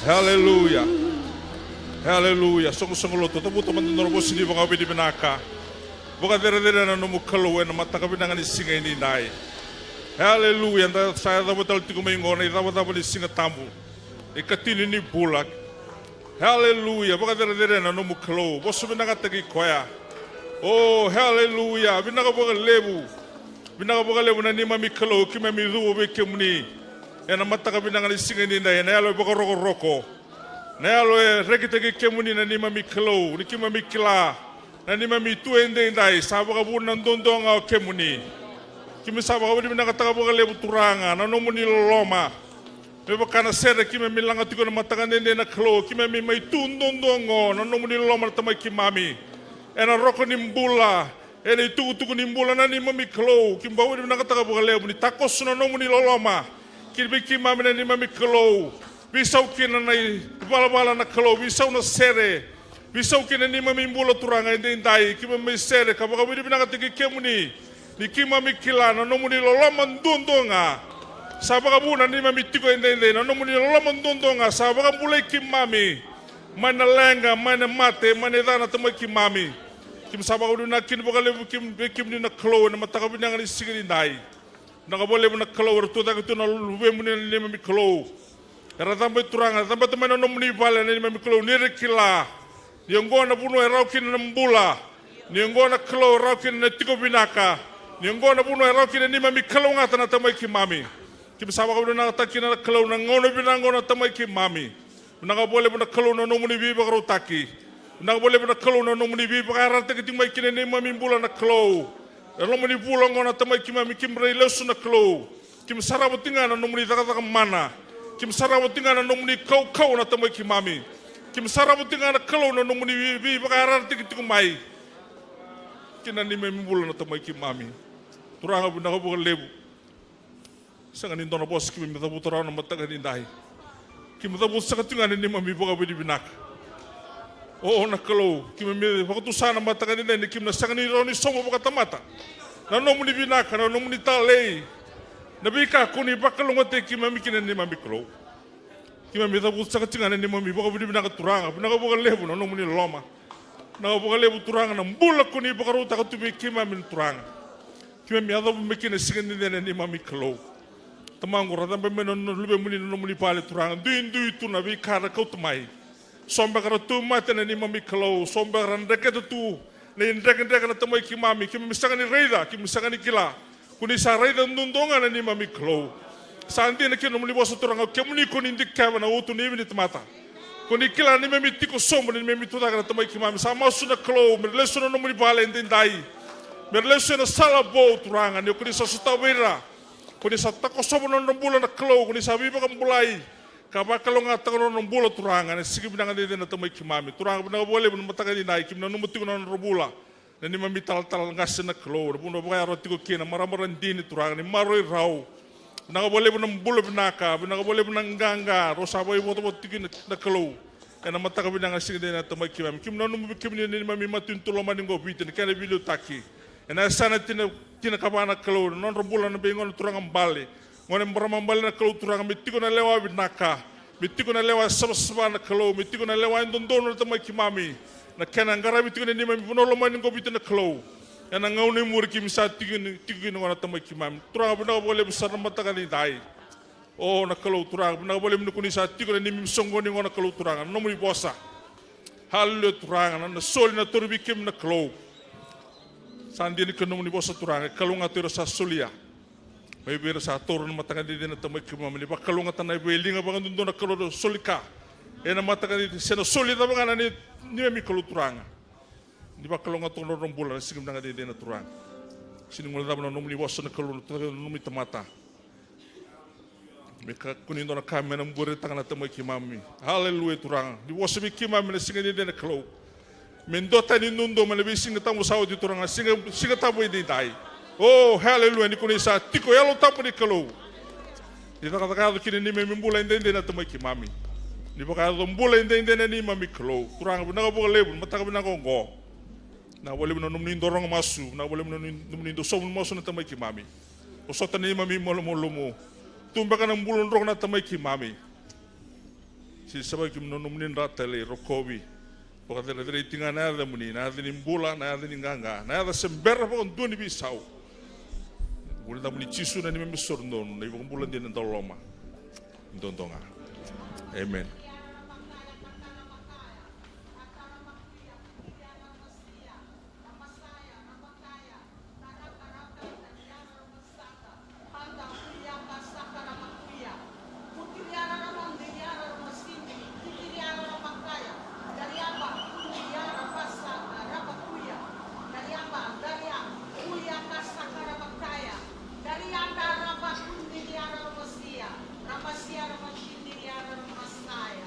Haleluya. Haleluya. Sungguh-sungguh lo tutup teman-teman bos di bangga di benaka. Bukan dere-dere na numu keluwen mata kabinangan di singa ini nai. Haleluya. Saya tahu betul tiku mengona tahu di singa tamu. Ikatin ini bulak. Haleluya. Bukan dere-dere na numu keluw. Bos binanga tegi koya. Oh haleluya. Binanga bukan lebu. Binanga bukan lebu na ni mami keluw kime mi ruwo be kemuni. Ena mata kabinangan di singa ini nai. Na yalo bukan roko-roko. Na yalo rekitegi kemuni na ni mami keluw. Ni kime mi kila. Na ni mami tuende ndai sabo kabu nandondong au kemuni. Kimi sabo kabu di binanga taka bukan lebu turanga. Na nomuni loloma. Meba kana sere kime mi langa tiko na mata kanende na keluw. Kime mi mai tundondongo. Na nomuni loloma na tamai kimami. Ena roko nimbula. Ena ituku nimbula na ni mami keluw. Kimi bawa di binanga taka bukan lebu. Ni takos na nomuni loloma. Kimi kimami na ni mami keluw. Bisau kina nai bala na kalau bisau na sere. Bisau kina ni mamimbula turanga indai kima mai sere kabaka bidi binaka tiki kemuni. Ni kima mikila na nomuni lolaman dundonga. Sabaka buna ni mamitiko indai na nomuni lolaman dundonga. Sabaka mulai kimami. Mana lenga, mana mate, mana dana tamai kimami. Kim sabaka buna kin bakale kim ni na kalau na mataka binanga ni sigiri indai. Nakabole na kalau tu tak tu na lube muni ni mami kalau. Era tambai turanga, tambai tamai na nomuni bala ni mami kalau ni rekila. Nionggo na puno eraukin na mbula. Nionggo na kalau eraukin na tiko binaka. Nionggo na puno eraukin ni mami kalau ngata na tamai kimami. Kim sabaka buna na takin na kalau na ngono binango na tamai kimami. Nakabole na kalau na nomuni biba karo taki. Nakabole na kalau na nomuni biba karate kitimai kine ni mami mbula na kalau. Elo mani pulang ngona tamai kimami kim reilesu na klo. Kim sarabutinga na nomuni taka mana. Kim sarabutinga na nomuni kau na tamai kimami. Kim sarabutinga na klo na nomuni bi bakarar tikitik mai. Kina ni memi bulan na tamai kimami. Turanga bunda ko bukan lebu. Sanga ni dona bos kim mita butara na mataga ni dai. Kim mita bus sakatinga ni mami buka bidi binak. Oh na kalau kim mi waktu sana mata kan ini kim na sangani roni somo buka tamata na nomu ni binaka na nomu ni talei na bika kuni bakalongote kim mi kina ni mami kalau kim mi tabu sakatinga ni mami buka budi binaka turanga binaka buka lebu na nomu ni loma na buka lebu turanga na mbula kuni buka ruta katubi kim mi turanga kim mi adabu mi kina singani ni mami kalau tamangu rata pemeno lube muni na nomu ni pale turanga duin tu na bika na kau tumai somba kara tu mate na ni mami kalau somba kara ndeke tu na ndeke na tamai kimami kimi misangani reida kimi misangani kila kuni sa reida ndondonga na ni mami kalau santi na kino muli boso turanga kemuni kuni ndikava na utu ni ni tamata kuni kila ni mami tiko somba ni mami tuta kara tamai kimami sama suna kalau merlesu na muli bale ndindai merlesu na sala bo turanga ni kuni sa sutawira kuni sa tako somba na mbula na kalau kuni sa biba kambulai kaba kalau ngata kono nombula turanga ne sigi binanga de na tamai kimami turanga binanga boleh bin mataka di nai kimna numutiko na robula na ni mami tal ngas na klo buno baya rotiko kina maramaran dini turanga ni maroi rau binanga boleh bin mbula binaka binanga boleh bin nganga rosa boy boto botiki na klo na mataka binanga sigi de na tamai kimami kimna numu kimni ni mami matun tuloma ni ngobite ni kana bilu taki na sana tina kabana klo non robula na bengon turanga mbale ngone mbaramambale na kalau turanga mitiko na lewa binaka mitiko na lewa sabasaba na kalau mitiko na lewa ndondono na tamai kimami na kena ngara mitiko na nima mipunolo mani ngobite na kalau yana ngauni murki misa tiki na tamai kimami turanga binaka boleh besar na mataka ni dai oh na kalau turanga binaka boleh menukuni sa tiko na nimi misongoni ngona kalau turanga nomuri bosa halo turanga na soli na turbi kim na kalau sandi ni kenomuni bosa turanga kalau ngatiro sa solia may bira sa turun matanga di na tamay kimami ba kalunga tanay belinga bangan dundo na kalo solika na matanga di seno solita bangan ni mi kaluturanga di ba kalunga tono rong bulan sigim nga di na turang siningul na nomni boso na kalu nomi tamata meka kunindo na kami na mbure tanga na tamay kimami haleluya turang di boso mi kimami na singa di na kalo mendota ni nundo manabising na tamu sawo di turang singa tabo di dai. Oh, haleluya ni kuni sa tiko yalo tapu ni kalau. Di kata kini ni memi mbula inde na tamai kimami. Di kata mbula inde na ni mami kalau. Kurang bina ko lebu mata ka bina ko ngo. Na boleh bina numni dorong masu, na boleh bina numni do som masu na tamai kimami. Usota ni mami molo. Tumba ka ng mbulon rong na tamai kimami. Si sabay kim numni ratele rokobi. Pagkat na tinga na ada muni, na ada ni mbula, na ada ni nganga, na ada sembera pa kung doon ni bisaw. Bulan tamu ni cisu na ni memesor non, na ibang bulan din ng daloma. Ndonga. Amen. Ramasya, Ramashindiriya, Ramasnaya.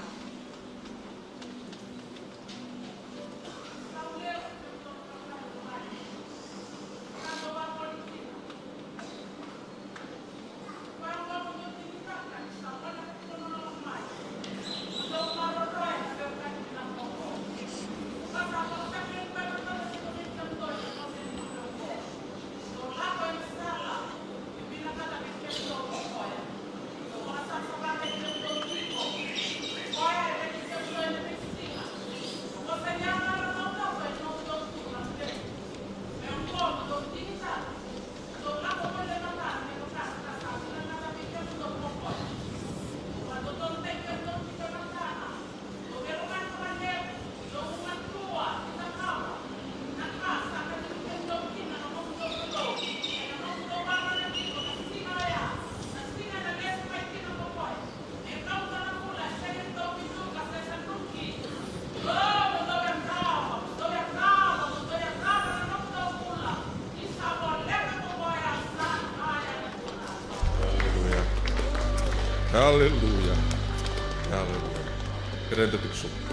Haleluya. Keren detik semua.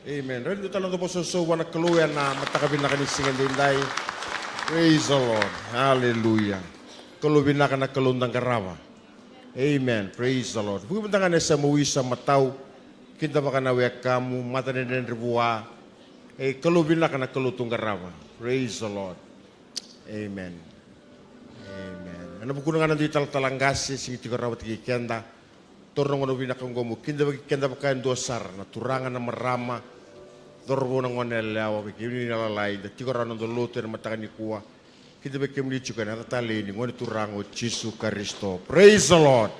Amen. Rin ito lang ito po susuwa na kaluyan na matakabin na kanisingan dinday. Praise the Lord. Hallelujah. Kalubin na ka na kalundang karawa. Amen. Praise the Lord. Pupunta ka na sa muwi sa mataw. Kinta ba ka na wek kamu. Mata na din ribuwa. Kalubin na ka na kalutong karawa. Praise the Lord. Amen. Amen. Ano po kuno nga nandito talanggasi. Sige tigarawa tigikenda. Tornong ano binakang gomo. Kinta ba kayo dosar. Naturangan na marama. Dorbo ng wanelawa. Kini nalalay. Dati ko ranon doluto na matakan ni kuwa. Kita ba kemli juga na tatali ni ngoni turango Jesu Kristo. Praise the Lord.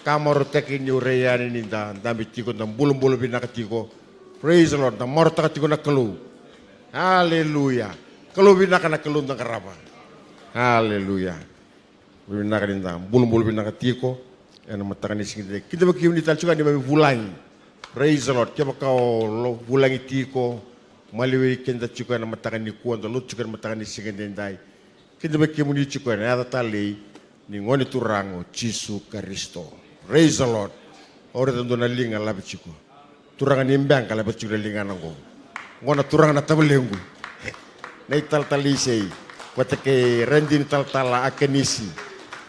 Kamaro tekin ni ureyan ni da dami tiko ng bulong-bulong binakatiko. Praise the Lord. Na marta katiko na kalu. Hallelujah. Kalu binaka na kalu ng karaba. Haleluya. Binaka dinta bulu-bulu binaka tiko ena mataka ni singide. Kita bagi ni tal juga ni bulangi. Praise the Lord. Kita kau bulangi tiko maliwi kenda juga na mataka ni kuan do lut juga mataka ni singide dai. Kita bagi ni juga na ada tali ni ngoni turango Jesu Kristo. Praise the Lord. Ora tendo na linga labi chico. Turangan ni mbang kala bacu linga nango. Ngona turangan na tabelengu. Na ital tali sei. Watake rendin tal tala akenisi.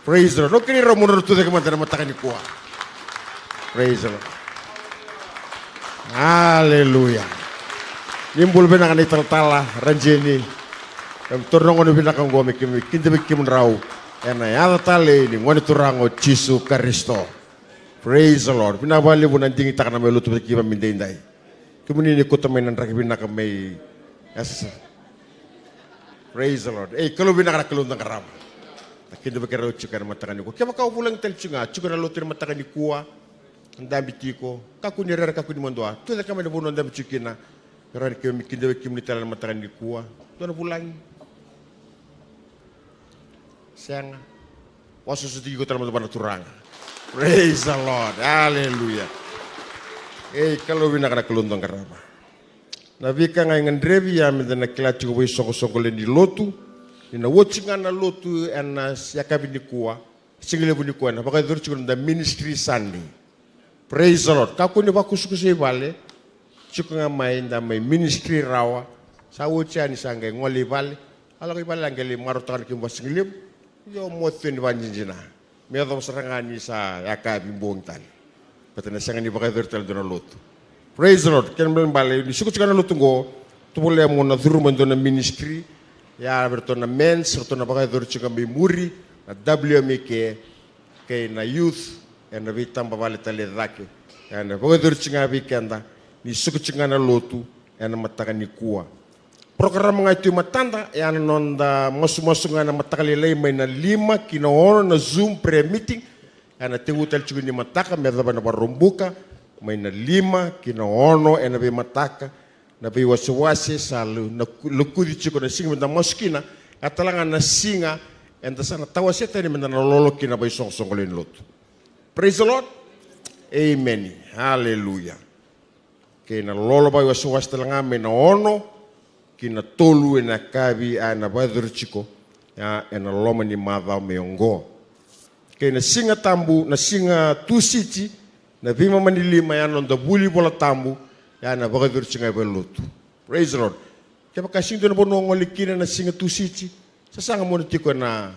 Praise the Lord. No kini romo tu de kemana matakan ni kuah. Praise the Lord. Haleluya. Nimbul benang ni tal tala ranjeni. Yang turnongon binakang gome kimi kinte bikim rau. Ena ya tale ni ngoni turango Jesu Kristo. Praise the Lord. Binabali bunan tinggi tak nama lutu bikim mindendai. Kemudian ni kota mainan rakyat binakang mai. Praise the Lord. Kalau binakang kelundang karam. Kita berkara cukai matakan ni ko. Kaya kau pulang tel cunga cukai lutu matakan ni kuah. Ndambi tiko. Kaku ni rara kaku ni mondoa. Tu dah kami bunuh ndambi cukina. Kerana kita bikim ni talan matakan ni kuah. Tu nak pulang. Siang, wasu sedikit kita teman-teman turang. Praise the Lord, Hallelujah. Kalau bina kena keluntang kerana. Nabi kan ngan drevi ya mendana kelat juga wis soko-soko di lotu. Ina watchingan na lotu ena siakabi ni kuah. Single bu ni kuah. Na pakai dur juga ministry Sunday. Praise the Lord. Kau ni baku suku sebale. Cukup ngamai ndamai ministry rawa. Sawucian sangai ngoli bale. Kalau kita langgeli marutan kimba single. Yo motin wanjina. Medo serangani sa yakabi bongtan. Patana sangani pakai virtual dono lotu. Praise the Lord. Ken bale ni suku cikana lotu go. Tu boleh mo na thuru mandona ministry. Ya bertona mens, bertona pakai thuru cikana muri. Na WMK ke na youth na vitam bale tale dake. Ya na pakai thuru cikana bikenda ni suku cikana lotu na matakan ni kuah. Program ngaitu matanda yang nonda masuk-masuk ngana matakalilay may na 5 kinoon na Zoom pre-meeting yang tingutal juga ni mataka may na barumbuka may na 5 kinoono na bi mataka na bi wasiwasi sa lukudi juga na singa na moskina katalangan na singa and sana tawasita ni na lolo kina bay song kolin lot. Praise the Lord. Amen. Hallelujah. Kaya na lolo bay wasiwasi talaga may na ono kina tolu ena kabi ana badur chiko ya ena loma ni madha meongo kena singa tambu na singa tusiti na vima manilima ya nonda buli bola tambu ya na badur chinga belutu. Praise the Lord. Kaya kasing do na bono ngolikina na singa tusiti sasanga mo tiko na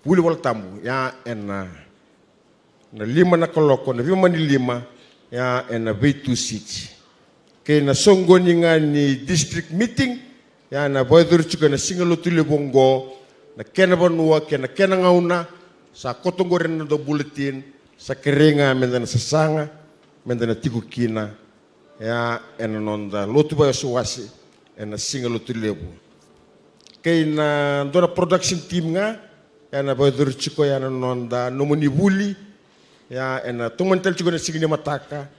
buli bola tambu ya ena na lima na koloko na vima manilima ya ena tusiti. Kaya na songgo ni district meeting ya na boydur juga na singalo tuli bongo na kena banua kena ngauna sa kotonggoren na do bulletin sa keringa mendana sasanga mendana tiku kina ya ena nonda lotu bayo suwasi ena singalo tuli bu kaya na dona production team nga ya na boydur juga ya na nonda nomoni buli ya ena tumantel juga na singini mataka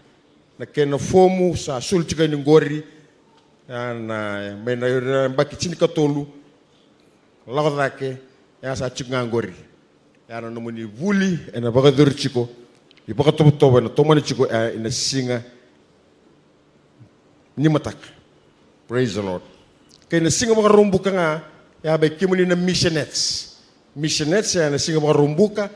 na kena fomu sa sul juga ni ngori na mena mbaki chini katolu lawadake ya sa chunga ngori ya na nomuni vuli ena bagadur chiko I bakatobo na tomani chiko ina singa ni mataka. Praise the Lord. Kaya na singa makarumbuka nga ya bay kimuni na missionettes ya na singa makarumbuka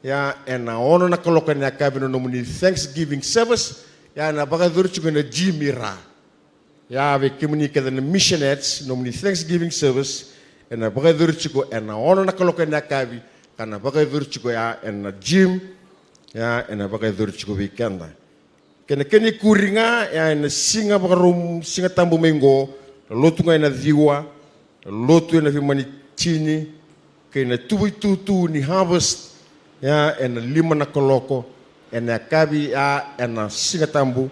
ya ena ono na kalokan ya kabino nomuni Thanksgiving service ya na bagadur chiko na Jimira ya bay kimuni kada na missionettes nomuni Thanksgiving service ena bagadur chiko ena ono na kalokan ya kabi kana bagadur chiko ya ena Jim ya ena bagadur chiko weekenda kena keni kuringa ya ena singa bagarum singa tambu mengo lotu nga ena diwa lotu ena vimani chini kena tutu ni harvest ya ena lima na koloko ena kabi ya ena singa tambu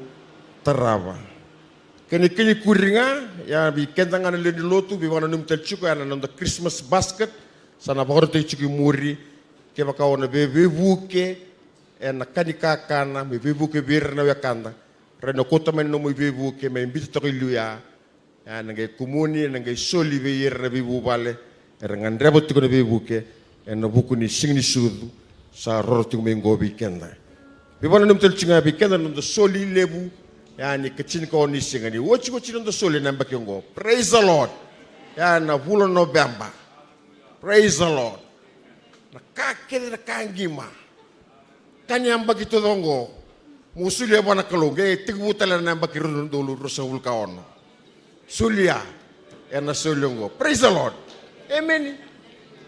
tarava kena keni kuringa ya bi kenda nga lendi lotu bi wana numtel chuko ya na the Christmas basket sana bagorte chuko muri ke bakaona bebe buke ena kanika kana me bebuke bir na yakanda reno kota men no me bebuke me mbita to luya ya nangay kumuni nangay soli be yer na bibu bale Erangan rebot tiko na bibuke en na buku ni sing ni sudu sa roro tiko mengobi kenda. Bibana num tel chinga bi kenda num soli lebu yani kecin ko ni singa ni wochi ko chinon soli namba kyongo. Praise the Lord. Ya na vulo November. Praise the Lord. Na kakere na kangima. Kanyamba kito dongo. Musulia bwana kalonge tigutala namba kirun dulu rusawul kaono. Sulia ena solongo. Praise the Lord. Amen.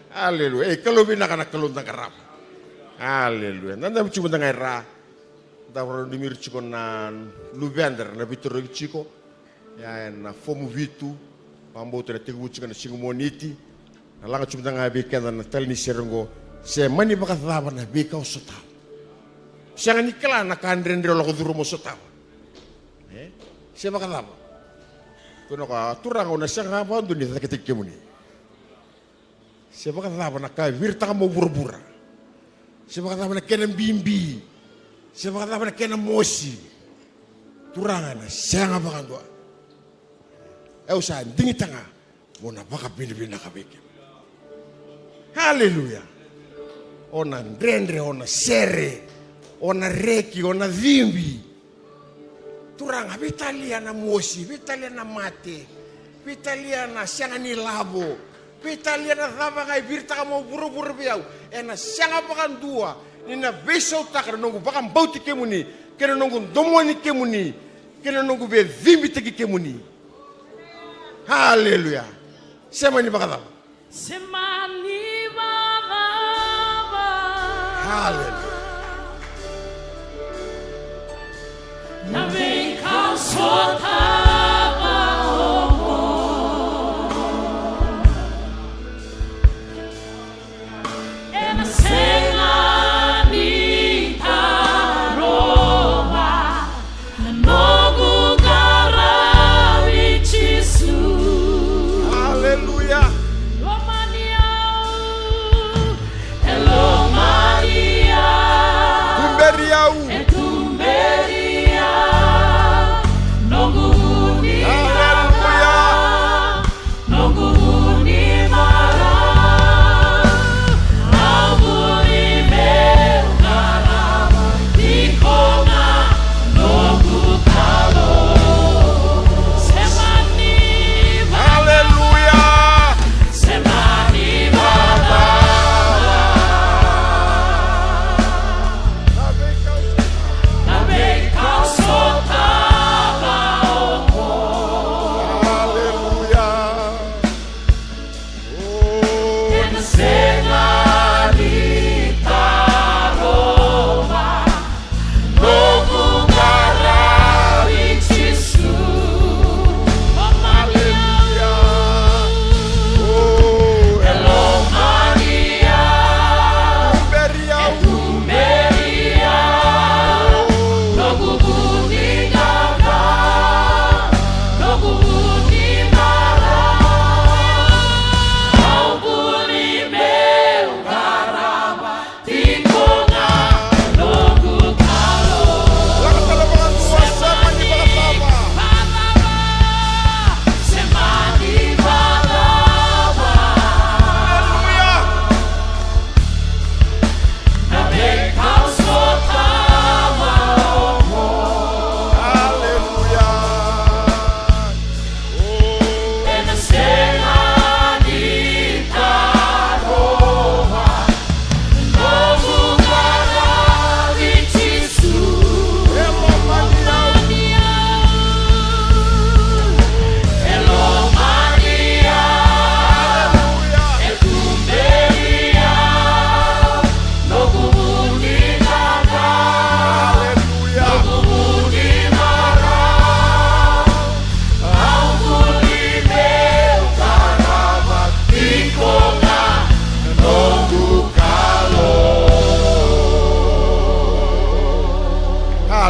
Hallelujah. Kalau bina kana kalunta karap. Hallelujah. Nanda cuma dengan ra. Davaro dimir chiko na luvender na vitoro chiko. Ya na fomu vitu. Pamboto na tigu chiko na singumoniti. Na langa cuma dengan bika na telni serengo. Se mani baka thaba na bika osotao. Siang ni kala na kandrendro lako duru mo sotao. Se baka thaba. Kuno ka turang ona siang apa ndu ni taketik kemuni. Siapa kata apa nak wirta kamu buru-buru. Siapa kata apa nak kena bimbi. Siapa kata apa nak kena mosi. Turangan siang apa kan doa. Usah dingi tengah. Mau napa kabin-bin kabik. Haleluya. Ona ndrendre, ona sere, ona reki, ona vimbi. Turanga vitalia na mosi, vitalia na mate, vitalia na siang ni labo. Pitalia na thava ngai virta mo buru-buru biau. Ena sianga pakan dua. Nina besau takar nunggu pakan bauti kemuni. Kena nunggu domoni kemuni. Kena nunggu be vimbi teki kemuni. Haleluya. Sema ni pakan thava. Sema ni thava. Haleluya. Na vem calçota.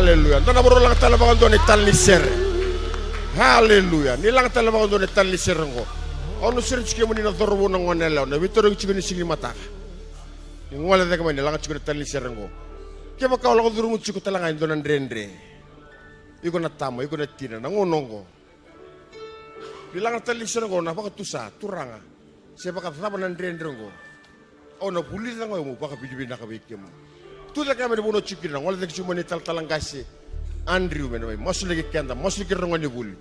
Haleluya. Tana boro lang tala bakan doni tali ser. Haleluya. Nilang tala bakan doni tali ser ngo. Ono ser chike mo ni na dorbo na ngonela na vitoro chike ni sigi mata. Ni ngwala de kamani lang chike tali ser ngo. Ke ba ka lo duru mu chike tala ngai donan rendre. Iko na tamo, iko na tina na ngonongo. Bilang tali ser ngo na baka tusa turanga. Siapa kata apa nanti ndrengo? Oh na pulis lang mo baka bibili na kawikim. Tuda kami ni buno chikir na wala tek cuma ni talang kasi. Andrew menawai masuk lagi kenda masuk lagi rongani buli.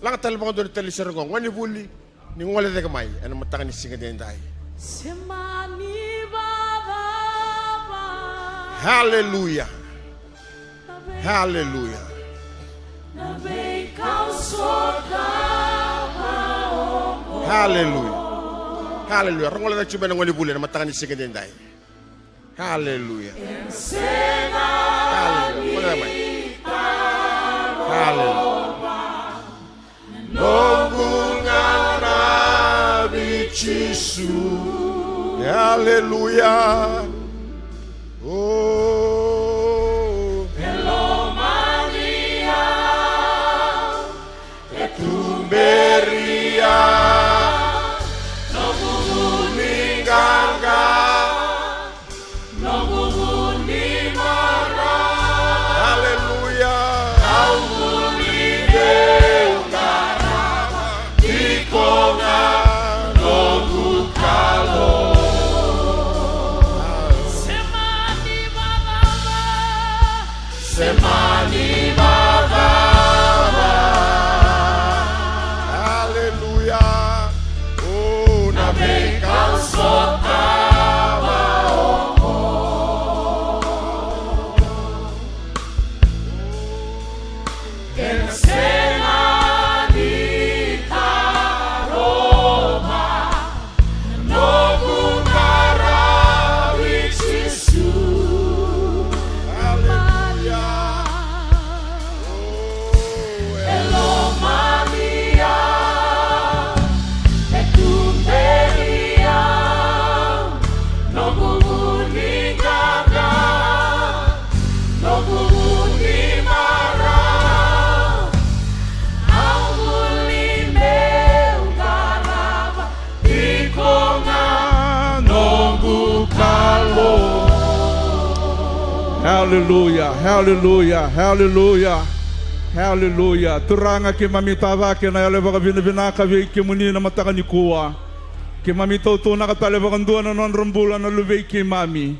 Lang tal bang doon tali serongong wani buli ni wala tek mai ana matangan ni singa den dai. Semani Baba. Hallelujah. Hallelujah. Nabe kau sotama. Hallelujah. Hallelujah. Rong wala tek cuma ngani buli ana matangan ni singa den dai. Hallelujah. Hallelujah. Wala mai. Hallelujah. Nongungan Nabi Yesus. Hallelujah. Oh. Hello Maria. Etumberia. Nonguninganga. Nongunimara. Hallelujah. Semani Baba. Hallelujah. Oh, nabe Kau sotama. Semani Taroma. Nogungara Wichisu. Hello Maria, etumberia, nonguninganga, nongunimara, aulimeugaraba, ikonga, nongukalo. Hallelujah, hallelujah, hallelujah. Hallelujah. Turanga ke mamitava ke na yale baka binaka ve ke muni na mataka ni kuwa. Ke mamito to na katale baka ndua na non rambula na luve ke mami.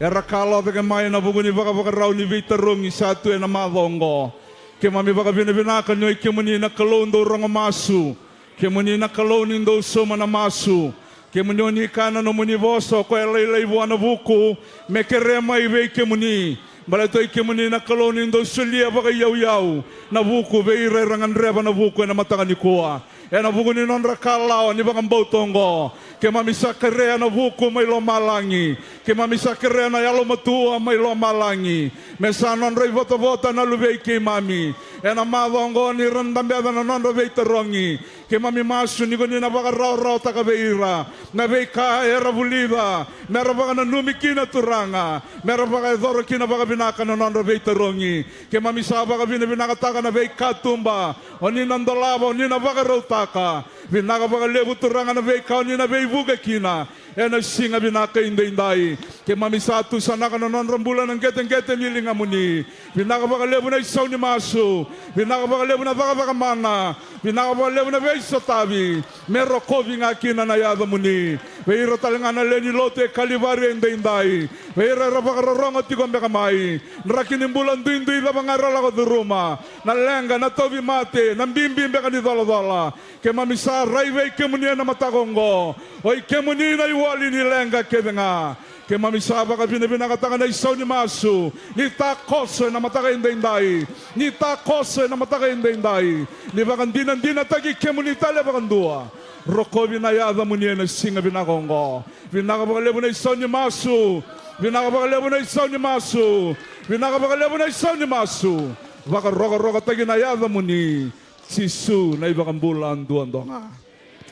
Era kala baka mai na buguni baka raw ni ve tarongi satu na madongo. Ke mami baka binaka nyoy ke muni na kalondo ronga masu. Ke muni na kaloni ndo soma na masu. Ke muni ni kana no muni voso ko elei buana buku me ke rema ive ke muni. Balatoy kemuni na kaloni ndo sulia baka yau na buku veire rangan reba na buku na matanga ni kuwa na buku ni non rakalaw ni baka mbautongo ke mamisa karea na buku may lomalangi ke mamisa karea na yalo matua may lomalangi mesanon rei vota na lubei ke mami na madongo ni randambeda na non rei terongi ke mami masu ni goni na baka raw taka veira na veika era bulida mera baka na numikina turanga mera baka doro kina baka binaka na non rei terongi ke mami saba ka binaka taka na veika tumba oni nandolaba oni na baka rautaka binaka baka lebu turanga na veika oni na veivuga kina na singa binaka indai ke mami satu sana ka na non rambulan ng geteng nilinga muni binaka baka lebu na isaw ni masu binaka baka lebu na baka mana binaka baka lebu na veisa tabi mero kovi nga kina na yada muni veira talenga na leni lote kalivari indai veira baka rorongo tikombe kamai nrakini bulan duindui la bangarala ko duruma na lenga na tobi mate na bimbimbe ka ni dala ke mamisa raive ke muni na matagongo oi ke muni na iwali ni lenga ke denga ke mamisa baka binakatanga na isaw ni masu ni takoso na mataka indai ni takoso na mataka indai ni bakan dinan tagi ke muni tale bakan dua rokobi na yada muni na singa binakongo binakabaka na isaw ni masu binakabaka na isaw ni masu binakabaka na isaw ni masu baka roga tagi na yada muni sisu na ibakang bulan duan donga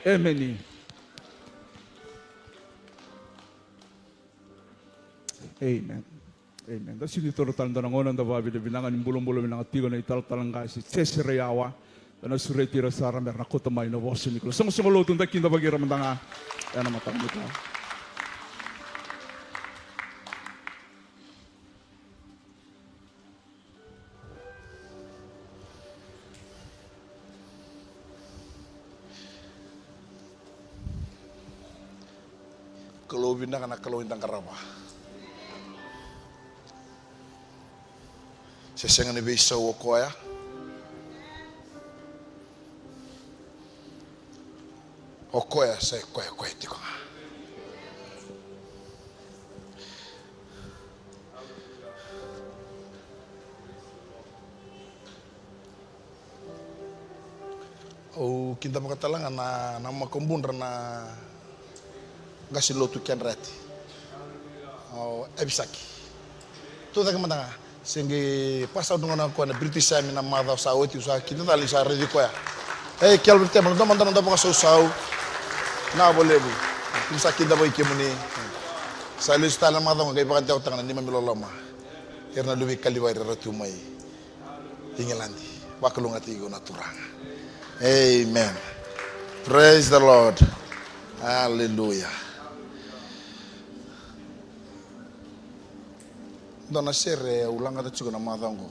amen. Amen. Amen. Da sini toro tanda na ngonan da babi de binangan bulong-bulong binangan tigo na ital-talang kasi Cesareawa na sureti rasara merna kota mai na vosu niklo. Song-song tunda kinda bagira mandanga. Ana matang kita. Kalau bintang anak kalau bintang karaba. Sesengan ni bisa wakoya. Okoya saya koya tiko. Oh kita makatalang na nama kumbun na gasi lotu kian rati. Oh ebisaki. Tu tak matanga. Sehingga pasal dengan aku na British saya mina mada sawo itu sa kita tali sa ready koya. Kial berarti mana teman-teman tak pakai sawo. Na boleh bu. Bisa kita boleh kemuni. Saya lihat dalam mata mereka ibarat jauh tangan ni memilih lama. Karena lebih kali bayar ratu mai. Ingilandi. Bakalung hati go naturang. Amen. Praise the Lord. Hallelujah. Dona sere ulang kata juga nama tanggo.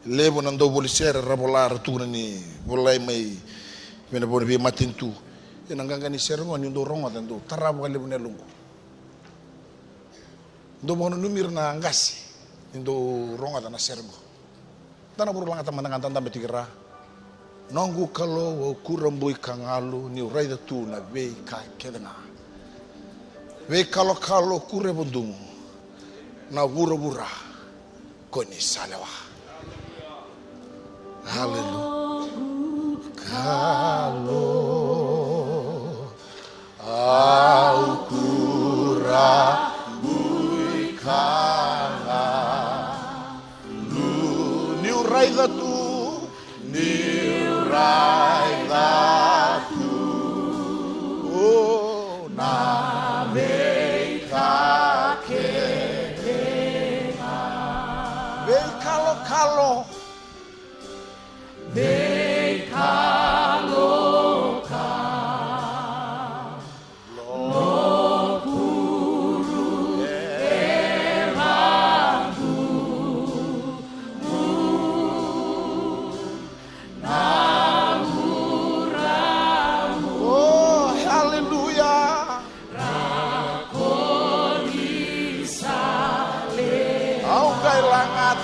Lebo nando boleh sere rabolar tu ni boleh mai. Mena boleh bi matin tu. Yang nanggang ni sere ngoni ndo rongo tanto. Tarab kali punya lungu. Ndo mau numir na angasi. Ndo rongo tanah sere ngo. Tanah berulang kata mandangan tanda betikera. Nonggu kalau kurambui kangalu ni urai tu na be ka kedena. Be kalau kure bundung na bura koni salewa. Haleluya. Kalau au kurambui kangalu ni urai tu oh na beka kedena be kalau au kailangan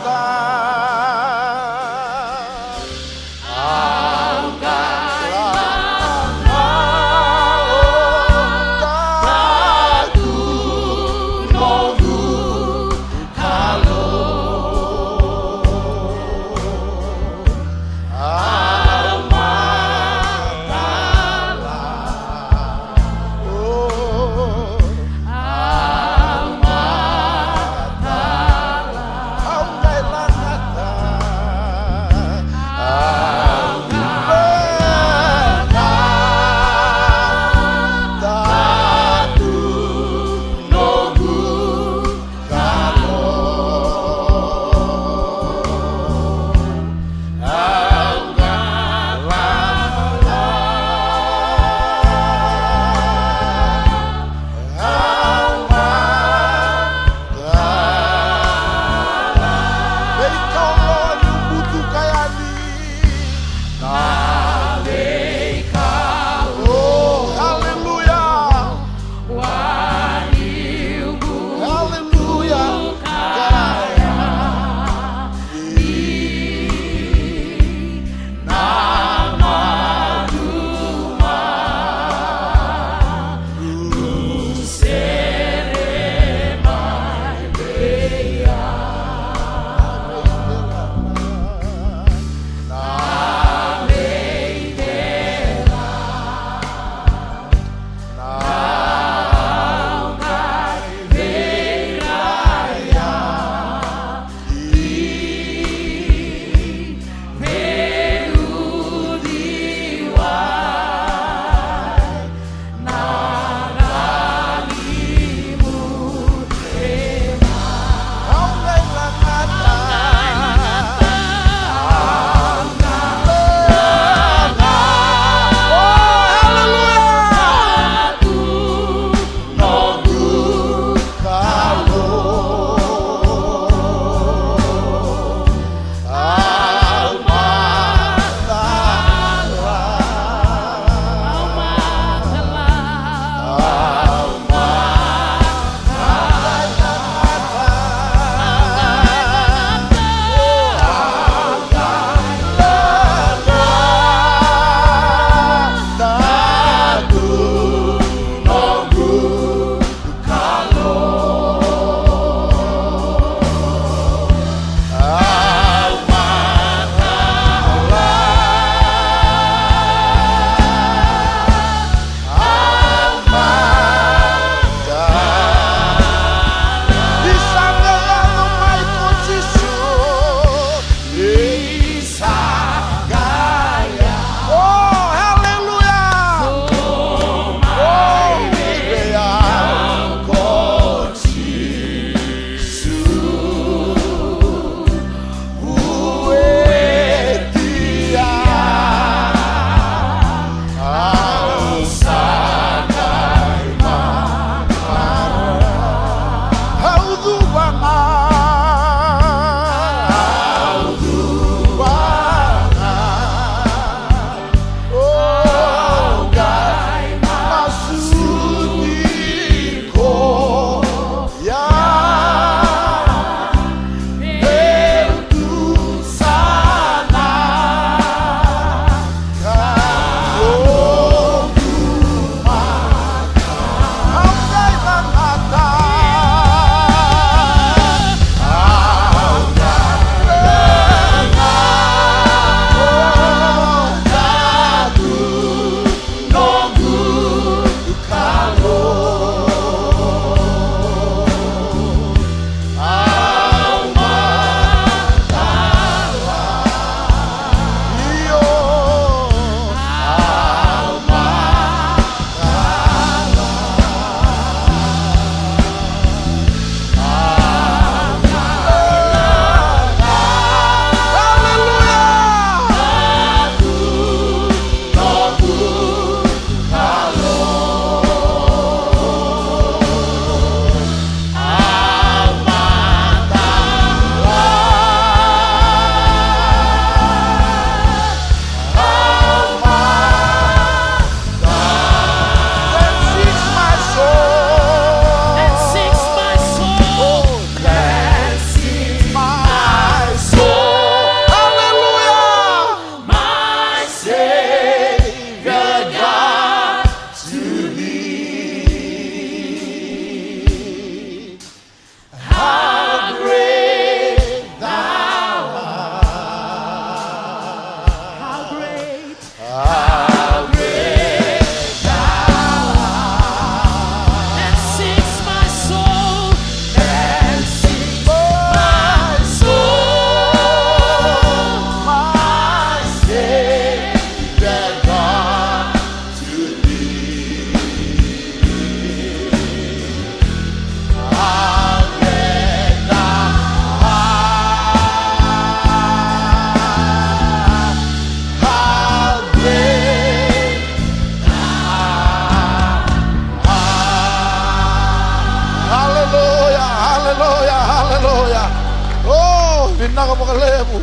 Pinakapakalebu.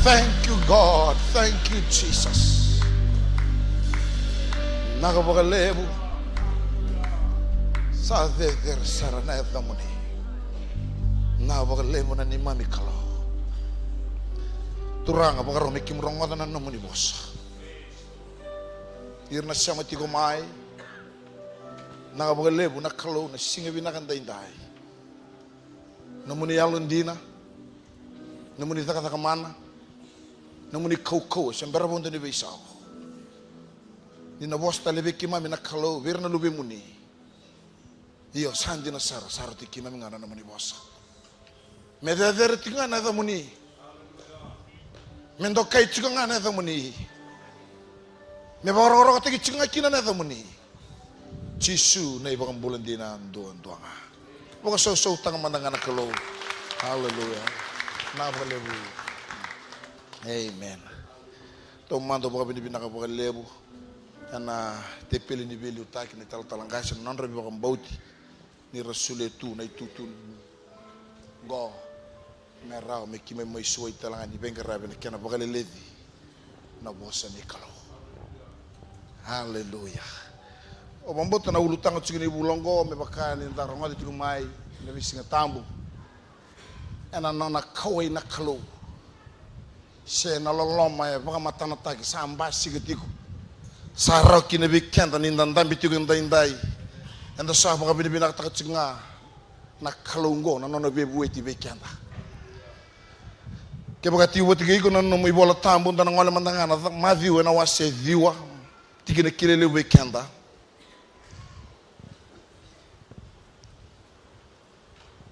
Thank you, God. Thank you, Jesus. Nakapakalebu. Sa der sarana ethamuni. Nakapakalebu na ni mami kalau. Turanga pagkaro may kimrongotan na namuni boss. Irna siya mati kumay. Nakapakalebu na kalau na singabi na kanday-day. Namuni yalundina. Namuni taka-taka mana. Namuni kau-kau. Sembara pun tadi besau. Nina bosta lebe kima mina kalau. Virna lubi muni. Iyo sandi na sara. Sara ti kima mingana namuni bosta. Medadere tinga na muni. Mendokai tinga na muni. Mebaroro tiki tinga kina na muni. Cisu na ibang bulan dina doang-doanga. Bukan so tangan mandangan kalau. Hallelujah. Nakapakalebu. Amen. Tomando baka binibin nakapakalebu. Ana tepeli ni beli utaki ni talang-talangkasa non rabi baka mbauti ni rasule tu na itutun. Go merao me kime mo isuwa italangan ni benga rabi na kena baka lelevi na bosa ni kalau. Hallelujah. O bambota na ulutang at sige ni bulonggo me baka ni taronga di tulumay na bisinga tambu. Ena nona kawai na kalau. Se na loloma ya baka matana tagi samba sigetiku. Sarau kina bikenda nindandam bitiku indai. Enda sah baka bina takat singa na kalau ngo na nona bebu eti bikenda. Ke baka tiwa tiga iko na nomo ibola tambu na ngole mandangana maviu na wase viwa tigina kilele bikenda.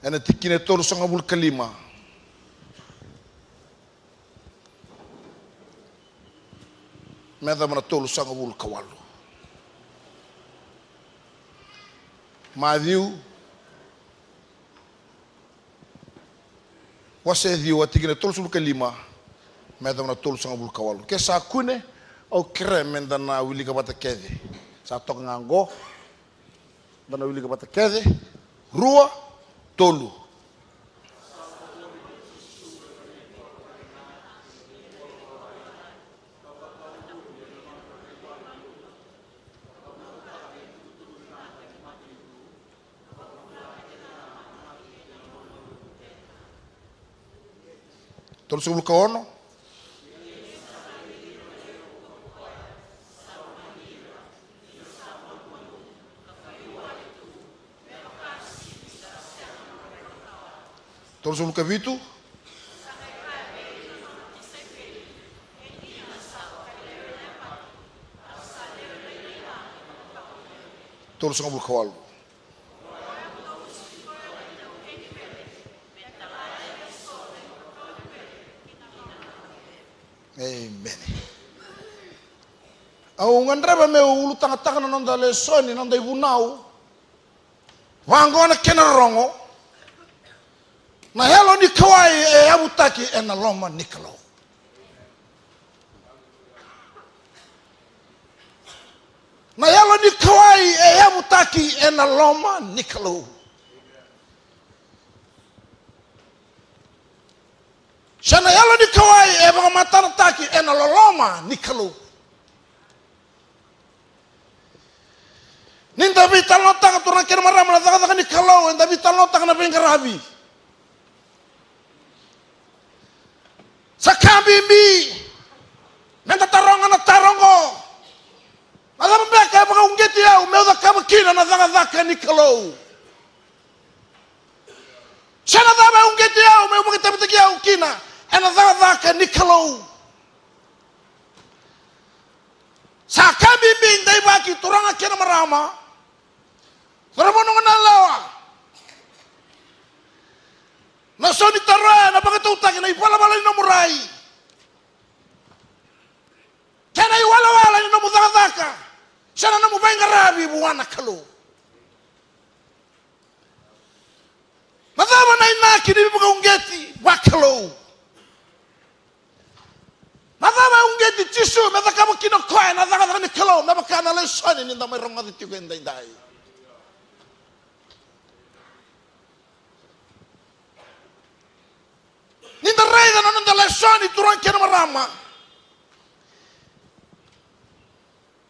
Ena tikine tolu sanga bul kalima. Meda mana tolu sanga bul kawalu. Matthew wase diu tikine tolu sanga bul kalima. Meda mana tolu sanga bul kawalu. Ke sa kune au krem menda na wili kabata kede. Sa tok ngango dana wili kabata kede. Rua tolu. Tolu sebelum kaono. Tolu sebelum kavitu. Tolu sebelum kawalu. Amen. Au ngandraba me ulu tanga-tanga na nonda le soni nonda ibunau. Wangona kena rongo. Na helo ni kawai e abutaki e na loma nikalo. Na helo ni kawai e abutaki e na loma nikalo. Shana yalo ni kawai e baka matartaki e na loloma nikalo. Ninda bita lotaka turang kira marama na taka nikalo. Ninda bita lotaka na bengarabi. Sakambimbi. Nenda taronga na tarongo. Nada mbeka e baka ungeti yao. Meuda kabakina na taka nikalo. Shana dama ungeti yao. Meuda kitabitaki yao kina. Ena dhaka nikalo. Sakambi bindai baki turanga kena marama. Turamo nungana lawa. Na soni tarwa na baka tutaki na ipala-pala ni namurai. Kena iwala-wala ni namudhaka. Sana namubenga rabi buwana kalo. Nadhama na inaki ni baka ungeti wakalo. Nadhama ungeti tisu meda kama kino koe nadhaka ni kalo meba kana le soni ni ndamai ronga di tiku indai. Ninda reida non da lesioni turang kena marama.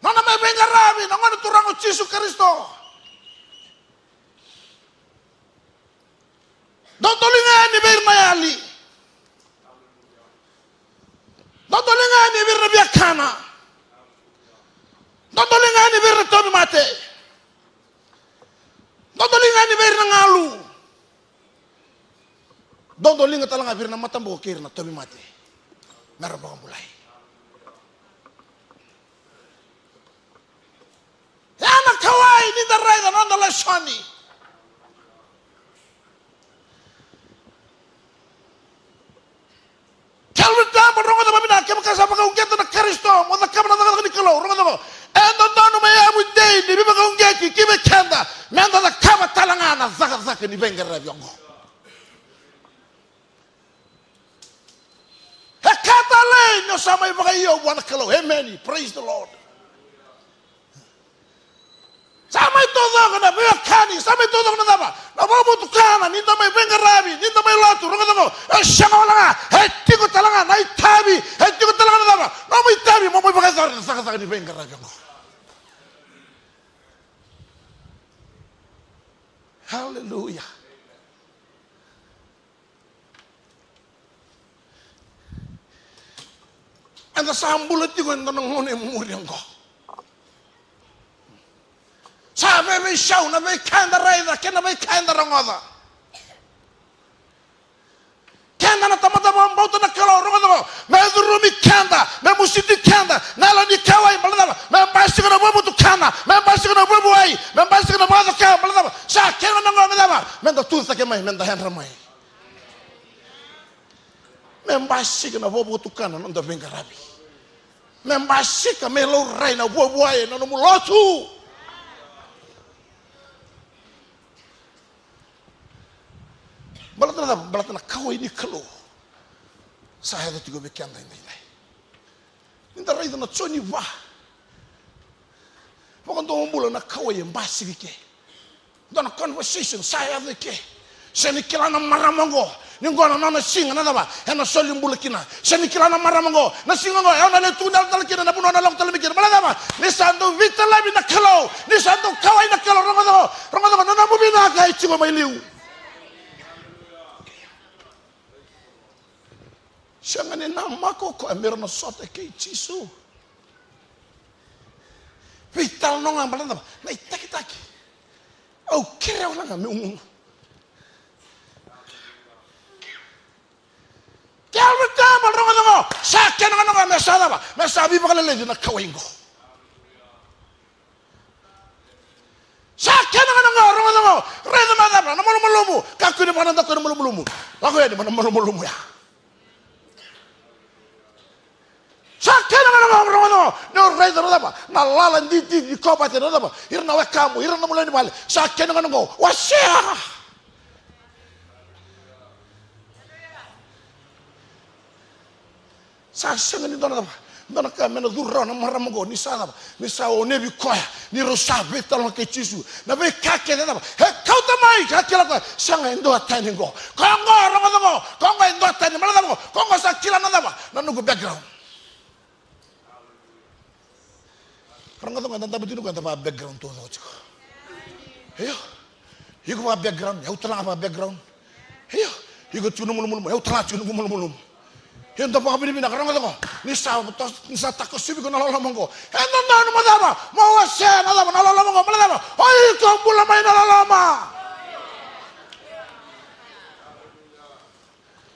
Nona me benga rabi, nangona turang o Yesu Kristo. Dotolingani birmayali. Dotolingani birnabiakana. Dotolingani birnatobi mate. Dotolingani birnangalu. Dodolinga talanga birna matambo kirna tobi mate. Merabang mulai. Yana kawai ni darai dan anda leshani. Kalbut dama ronga dama bina kema kasa baka ungeta na Kristo mo na kama na ni kalo ronga dama. Endo donu me abu dei ni baka ungeti kibe kenda. Menda na kama talanga na zaka ni benga rabiongo. Hakatale no sama ibaka iyo buana kalo. Amen. Praise the Lord. Sama itu dogo na biya kani, sama itu dogo na dama. Na babu tukana, ninda may benga rabi, ninda may lotu, ronga dogo. Shanga wala, heti ko talanga, na itabi, heti ko talanga na dama. Na mo itabi, mo ibaka zar, saka ni benga rabi ngo. Hallelujah. Anda sambulat ko ndo nang ngone muri ngo. Sabe me show na me kanda raida kena me kanda rangoda. Kanda na tamada mamboto na kalo rangoda. Me durumi kanda, me musiti kanda, nala ni kawai balada. Me basi kana bobu tu kana, me basi kana bobu ai, me basi kana bobu ka balada. Sa kena na ngome dama. Me da tu sa ke mai, me da hen ramai. Me basi kana bobu tu kana no da venga rabi. Me basi ka me lo rai na bobu ai no mu lotu. Balatana kau ini kalau saya ada tiga bekian lain. Ini dah itu nak coni wah. Bukan tu mula nak kau yang basi ke. Dan conversation saya ada ke. Saya ni kila na maramongo. Ni ngona na singa na daba. Hena solim bula kina. Saya ni kila na maramongo. Na singa ngo. Hena le tu dal kina na puno na long tal mikir. Bala daba. Ni sandu vitala bi na kalau. Ni sandu kau na kalau rongo na mu bina kai chingo mai liu. Siya ni namako ko meron na sote kay Jisu. Vital no nga balanda na itaki. Oh, kira wala nga meungu. Kaya mo tama rongo ngo. Sa ken nga mesada ba. Mesabi pa kalele na kawaingo. Sa ken nga rongo ngo. Redo madabra na mulumumu. Kakuni pa nanda ko mulumumu. Ako yan man mulumumu ya. Sakena mana orang no reza no daba na lala di kopa te no daba irna wa kamu irna mulai mal sakena mana ngo wasia sakena ni dona daba dona ka mena durra na marama ngo ni sa o nebi koya ni rosa betal ke Jisu na be kake daba he kauta mai kakela ko sanga ndo atani ngo kongo rongo kongo ndo atani mala daba kongo sakila na daba na nugo background. Orang kata nggak tahu betul nggak background tuh loh cik. Ayo, ikut apa background? Ya utara apa background? Ayo, ikut cunu mulum. Ya utara cunu mulum. Ya entah apa ini bina. Orang kata nisa takut sih bikin nalala monggo. Entah nama apa? Mau asen nalala monggo. Malah apa? Ayo kamu lama nalala mah.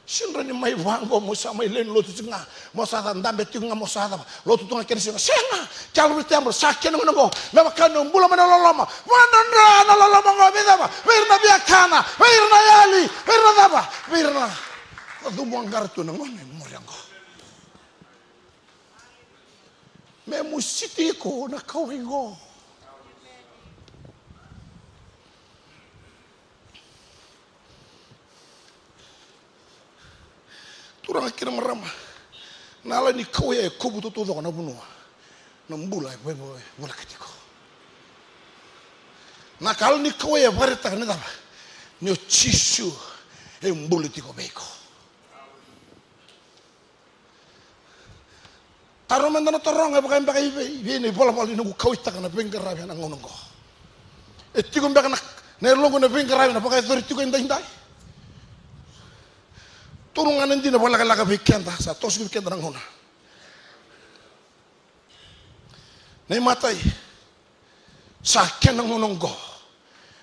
Sindra ni mai wango mo sa mai len lotu tinga mo sa ndambe tinga mo sa lotu tunga kene singa senga chalu tembo sakene ngo me makano mbula mana loloma wanandra na loloma ngo bidaba wirna biakana wirna yali wirna daba wirna du bongar tu ngo me moriango me musiti ko na kawingo turang kira marama nala ni kau ya kubu tu tu na bunua na mbula bola ketiko na kal ni kau ya barita ni daba ni Jisu e mbula tiko beko Taro menda na torong e pakai ini bola ini ku kau ita kana bengker rabi na ngono ko. E tigo mbeka na longo na bengker rabi na pakai tori tigo indai. Turungan ndi na bola kala bikenda sa tos bikenda ngona. Nei matai sa kena ngono go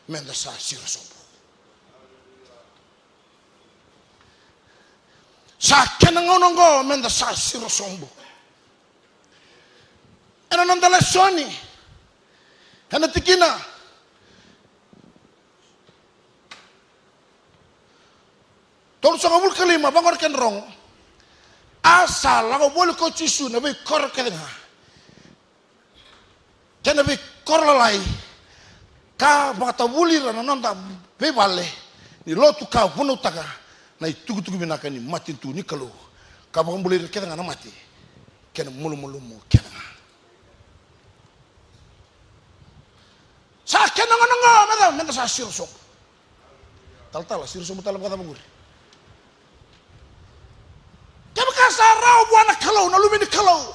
menda sa sirosobo. Sa kena ngono go menda sa sirosobo. Ena nandala soni. Ena tikina. Tol sa kabul kalima bangor ken rong. Asal ako bol ko chisu na bi kor kenga. Kena bi kor lalai. Ka bata buli na nanda be balle. Ni lotu ka bunu taka. Na itugu binaka ni mati tu ni kalau. Ka bang buli kenga na mati. Kena mulu mo kenga. Sa kena ngono meda sa sirso. Tal sirso mutal kata baguri. Kaya kasa raw buana kalau na lumini kalau.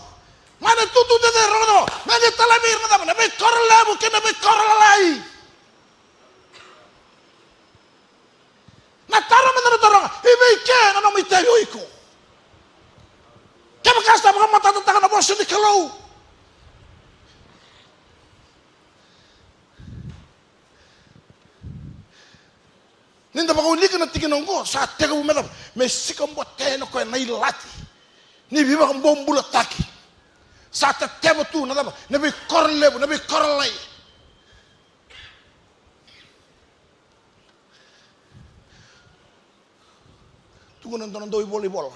Mana tutu de rono. Mana talamir na be korlabu kena be korlalai. Na taro mena taro. Ibe ke na no mitayo iko. Kaya kasa mga mata na boso ni kalau. Ninda baka ulika na tikinong ko sa tega bumedap may sikam boteno ko na ilati ni biba kang bombula taki sa teteba tu na daba na bi korlebu na bi korlay tugunan doon doy volleyball.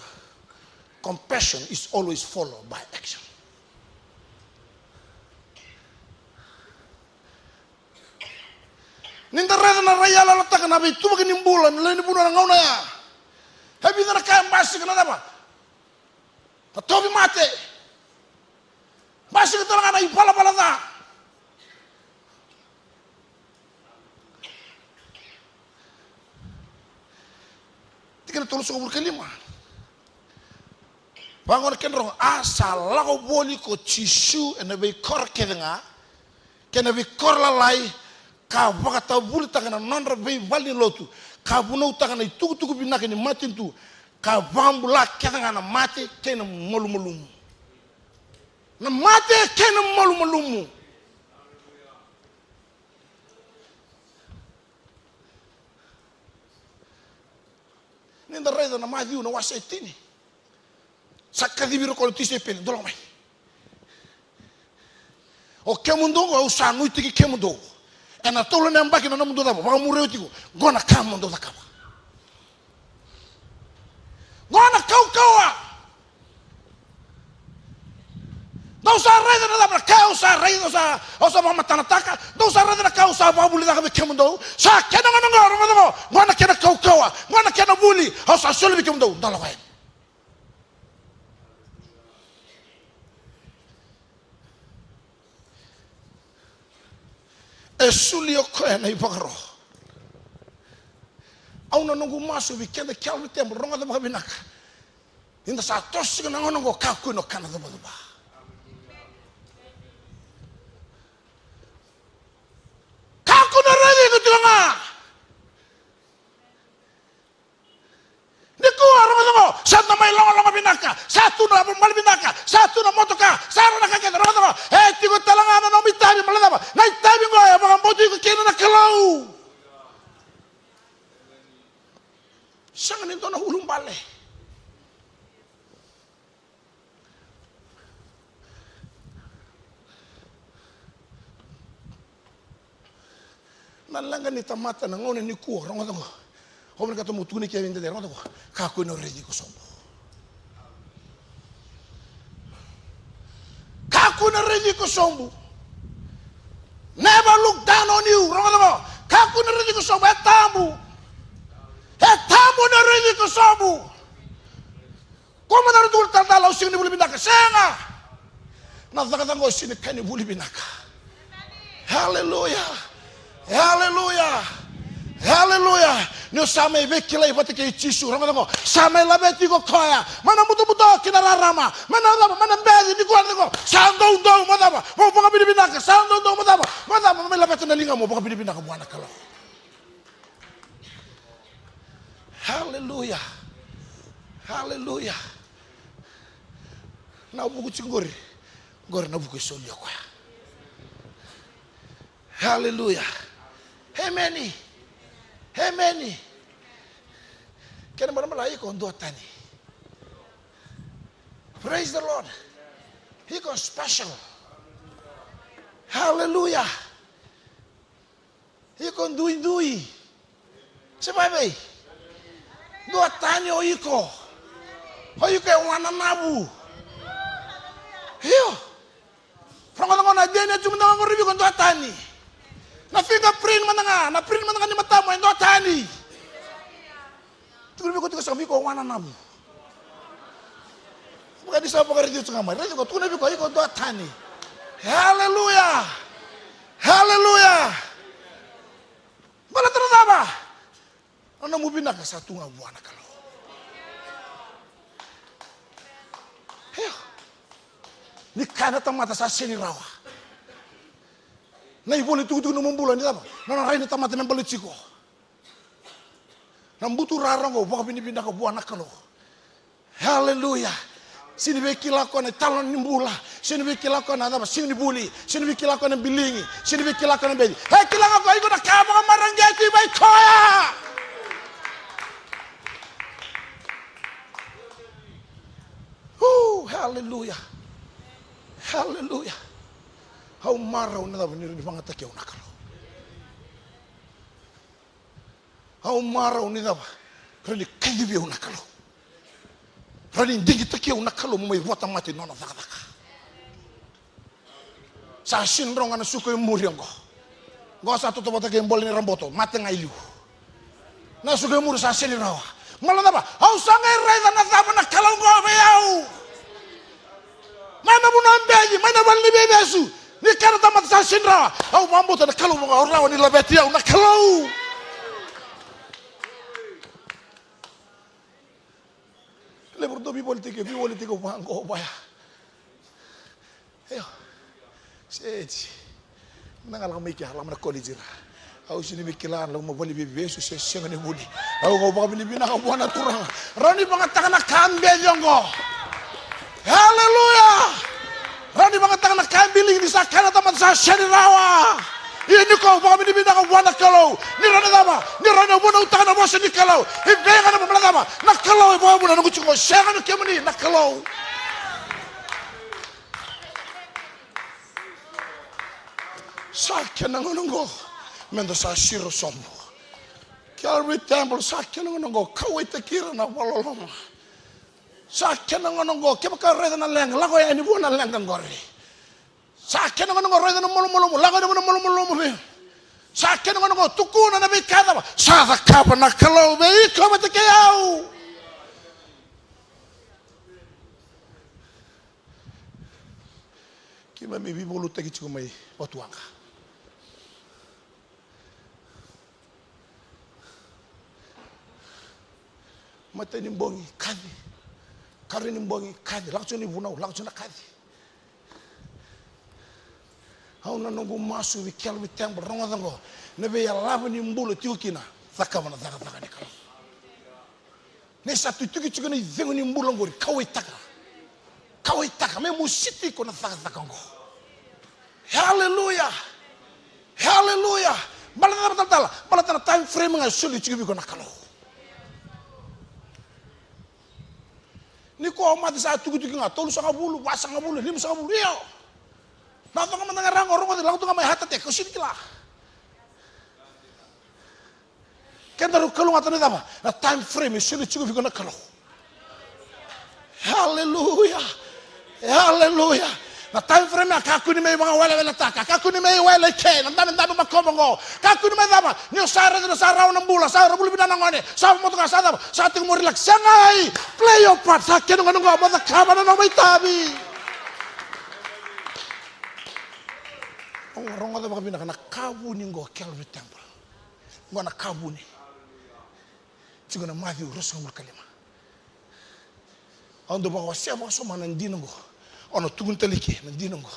Compassion is always followed by action. Ninda reda na raya la taka na be tu bagin imbulan le ni bulan ngauna ya. Habi na ka mbasi kana daba. Patobi mate. Mbasi ka tanga na ipala da. Tikana tolo so kelima. Bangon kenrong asal la ko boli ko chisu ene be kor kedenga. Kena be kor lalai. Ka wakata buli takana nandra be vali lotu ka buno takana tuku binaka ni matin tu ka bambula kena na mate kena molumulum na mate kena molumulum ninda reda na madiu na wasetini sakadibiro ko tise pen dolomai o kemundo o sanu tiki kemundo. Ena tolo na mbaki na namundo daba baka mureo tiko gona kama ndo dakaba gona kaukawa não sa reda na daba kau sa reda sa mama tanataka não sa reda na kau sa babuli daka kemundo sa kena ngono gona kena kaukawa gona kena buli au sa solo kemundo ndalawa Esulio koe na ipakaro. Au na nungu masu wikenda kia uli tembo ronga dama kabinaka. Inda sa tosi ka nangono ngo kaku no kana dama. Kaku na redi ko tilanga. Nikuwa ronga dama. Satu na may longa binaka. Satu na mal binaka. Satu na motoka. Saro na kakenda ronga dama. Tiko talanga na nomitabi maladama. Na itabi ngo ya baka mboto iko kena na kalau. Sanga nito na hulung bale. Nalanga ni tamata na ngone ni kuwa ronga dama. Homer kato mutuni kia vinde ronga dama. Kako ino redi ko sombo. Kako ino redi ko sombo. Never look down on you. Kaku na rin ko sobu. Etamu na rin ko sobu. Kung na rin tulad tanda sing ni buli binaka. Senga. Nazakatan ko sini kani buli binaka. Hallelujah. Hallelujah. Hallelujah. Nio sama vekila ibate ke chisu rongo ngo. Sama labeti ko koya. Mana mutu kinararama. Mana mbezi ni kwa ngo. Sando ndo madaba. Mo boka binibinaka. Sando ndo madaba. Madaba me labeti na linga mo boka binibinaka bwana kalo. Hallelujah. Hallelujah. Na buku cingori. Ngori na buku soli kwa. Hallelujah. Amen. Amen. Kena malai ko ndo tani. Praise the Lord. He got special. Hallelujah. He got dui. Sebabe. Ndo tani o iko. O iko wana nabu. Hiyo. Prango na dene tumna ngoribi ko ndo tani. Na fingerprint mananga, na print mananga ni mata mo ndo tani. Tukuri ko tikasabi ko wana nabu. Bukan di sapa kari itu ngamai. Rasa ko tukuna bi ko iko ndo tani. Hallelujah. Hallelujah. Bala teraba. Ana mubina ka satu ngabuana kalau. Hiyo. Ni kana tamata sa sini rawa. Na ibole tugu no mumbulan ni apa? Na raina tamata nembali chiko. Na mbutu rarango boka pinipinda ko buana kalo. Hallelujah. Sini bekila ko na talon nimbula. Sini bekila ko na apa? Sini buli. Sini bekila ko na bilingi. Sini bekila ko na bedi. Hey kila ko iko na kama marangeti bai koya. Hallelujah. Hallelujah. Hau marau na dapat ni bangata kau nakalo. Hau marau ni dapat rani kidi biu nakalo. Rani dingi takiau nakalo mo may buat mati nona taka. Sa sinrong ana suko yung muriang ko. Go sa toto bata kay mbol ni ramboto mati ngailu. Na suko yung muri sa sinirawa. Malah dapat hau sangai reza na dapat nakalo ko bayau. Mana mo nambeji, mana bali bebesu. Ni kana tamat sa sinra. Au mambo ta nakalo mo oraw ni labeti au nakalo. Le bordo bi politike bango baya. Ayo. Seti. Nangal kami kya alam na college ra. Au sini mikilan lo mo bali bebesu se senga ni budi. Au ko ba bili bina ka buana turang. Rani pangataka na kambe jongo. Hallelujah. Rani mengatakan kambiling di sakana taman sa sharirawa. Ini kau baka binibina ka buana kalau. Ni rana dama. Ni rana buana utang na bosa ni kalau. Ibenga na pamala dama. Na kalau ibo buana nungu chungo. Senga no kemani na kalau. Sakya nangunungo. Mendo sa shiro sombo. Calvary Temple sakya nangunungo. Kawai tekira na waloloma. Sakya nangonongo kebaka reda na leng lago ya ni buona leng ngori. Sakya nangonongo reda na molo lago na molo be. Sakya nangonongo tukuna na bikada ba. Sa kapa na kalau be ko mate kayau. Kima mi bibulu tagi chumai watuanga. Mate ni bongi kadi. Kari ni mbongi kadi, langsung ni bunau, langsung na kadi. Hau na nungu masu wikel witeng berongo tango, nebe ya lava ni mbulu tiukina, thaka mana thaka ni kalau. Ne satu tuki cuka ni vengo ni mbulu ngori, kawai taka, me musiti ko na thaka ngo. Hallelujah, hallelujah. Balatana time frame nga suli cuka biko na kalau. Ni ko mati sa tugu nga tolu sanga bulu wasanga bulu lim sanga bulu yo na to nga manang orang lang to nga may hatate ko sinikla kenda ru kalunga tani daba na time frame sili chugu biko na kalo. Hallelujah, hallelujah. Na time frame akaku ni may mga wala taka akaku ni may wala ke nandami makomo ngo kaku ni may daba ni usara na sa raw ng bula sa bulu binanangone sa mo to nga sa daba sa ating mo relax sangay play your part sa kenu nga ngo mo kama na may tabi ang rongo da baka binaka nakabu ni ngo Calvary Temple ngo nakabu ni Siguna Matthew rosa ngul kalima. Ando ba wasia ba so manan dinongo. Ono tugun taliki na dinongo.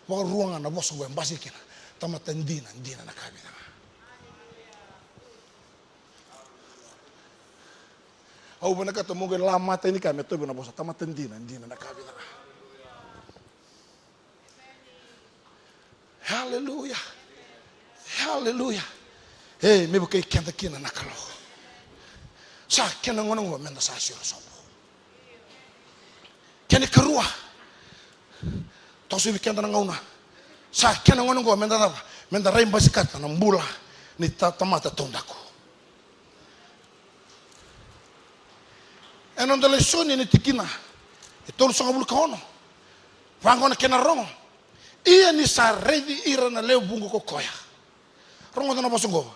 Ba ruanga na boso go mbasi kina. Tamatan dina na kabina. Au bana kata mo la mata ini kami to bana boso tamatan dina na kabina. Hallelujah. Hallelujah. Hey, me bukai kenta kina nakalo. Sa kena ngono ngo menda sa siro sobo. Kene kerua. Tosu kenta ngauna. Sa kena ngono ngo menda rain basikata na mbula ni tamata tondaku. Enon dele soni ni tikina. Itolu songa bulu kaono. Wangona kena rongo. Ia ni sa reidi ira na leo bungo kokoya. Rongo tana bosongo.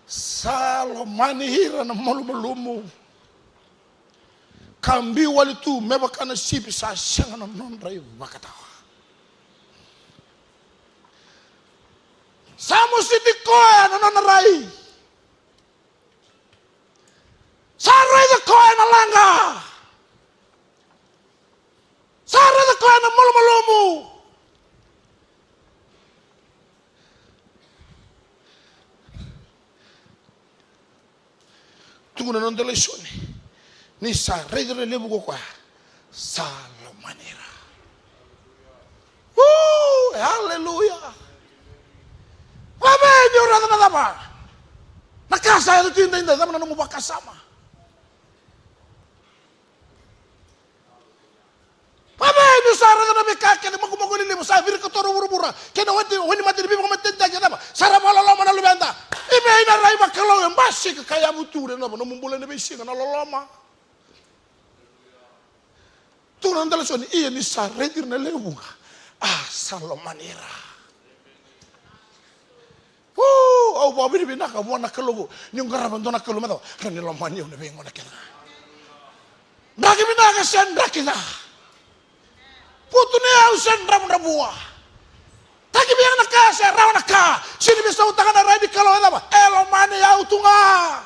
Salomani hira na malumu. Kambi wali tu meba kana sipi sa shanga na non rai wakatawa. Samu siti koya na non rai. Sarai da koya na langa. Sarai da koya na malumu. Tunggu non delle soni. Ni sa redere lebu kwa Salomanira. Hallelujah. Wabe ni ora na dama. Na casa ya tinda inda dama na mubaka sama. Wabe ni sa redere na bekake na magumago ni mo sa vir ko toro burubura. Kena wani mati bi mo matenta ya dama. Sara malala mana lubenda. Ibe ina rai bakalo mbasi kaya buture na bono mumbula ne besinga na loloma. Tunan dala soni iya ni sa redir na lewunga. Salomanira. Au babiri binaka buana kalogo. Nyungara bandona kaloma to. Rani lomani ne bengo na kena. Ndaki binaka sendra kita. Putune au sendra munda bua. Taki biang na kasi raw na ka. Sini bisa utangan na rai di kalau ada ba? Elomani ya utunga.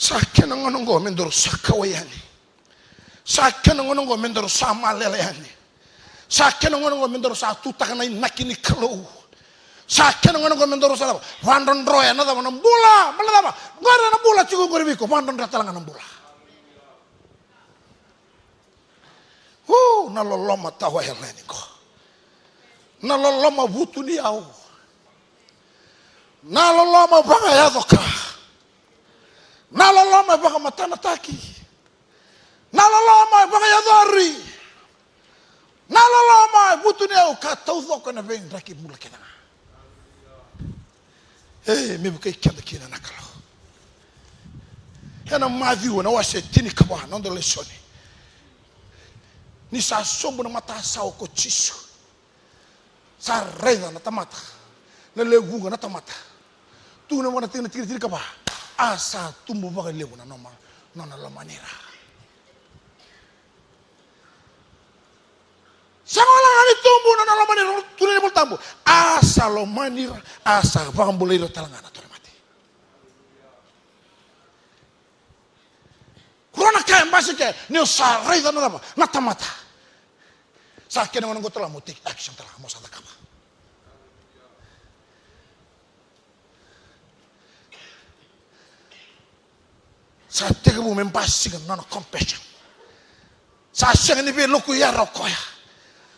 Sakena ngonongo mendoro sakawayani. Sakena ngonongo mendoro sama leleani. Sakena ngonongo mendoro sa tutakana nakini kalau. Sakena ngonongo mendoro sa wandon roya na dama nambula. Maladama. Ngara nambula cukup goribiko. Wandon ratalangan nambula. Naloloma tawa heleni ko. Naloloma butu ni au. Naloloma banga yadoka. Naloloma banga matana taki. Naloloma banga yadori. Naloloma butu ni au katau doko na beng raki mula kena. Me bukai kenda kina nakalo. Hena maviu na wase tini kawa nondo lesoni. Ni sa sombo na mata sao ko chisu. Sa reda na tamata. Na legunga na tamata. Tu na wana tina tiri ka ba. Asa tumbu baga lebu na noma nona la manera. Sangola ani tumbu na la manera tu ne bol tambu. Asa lo manera asa baga bolero talangana to mati. Kurana kaya mbasi kaya ni sa reda na tamata. Sa kena ngono telah mau take action telah mau sada kaba. Sa tega bu membasi kan nono compassion. Sa seng ni be loku ya rokoya.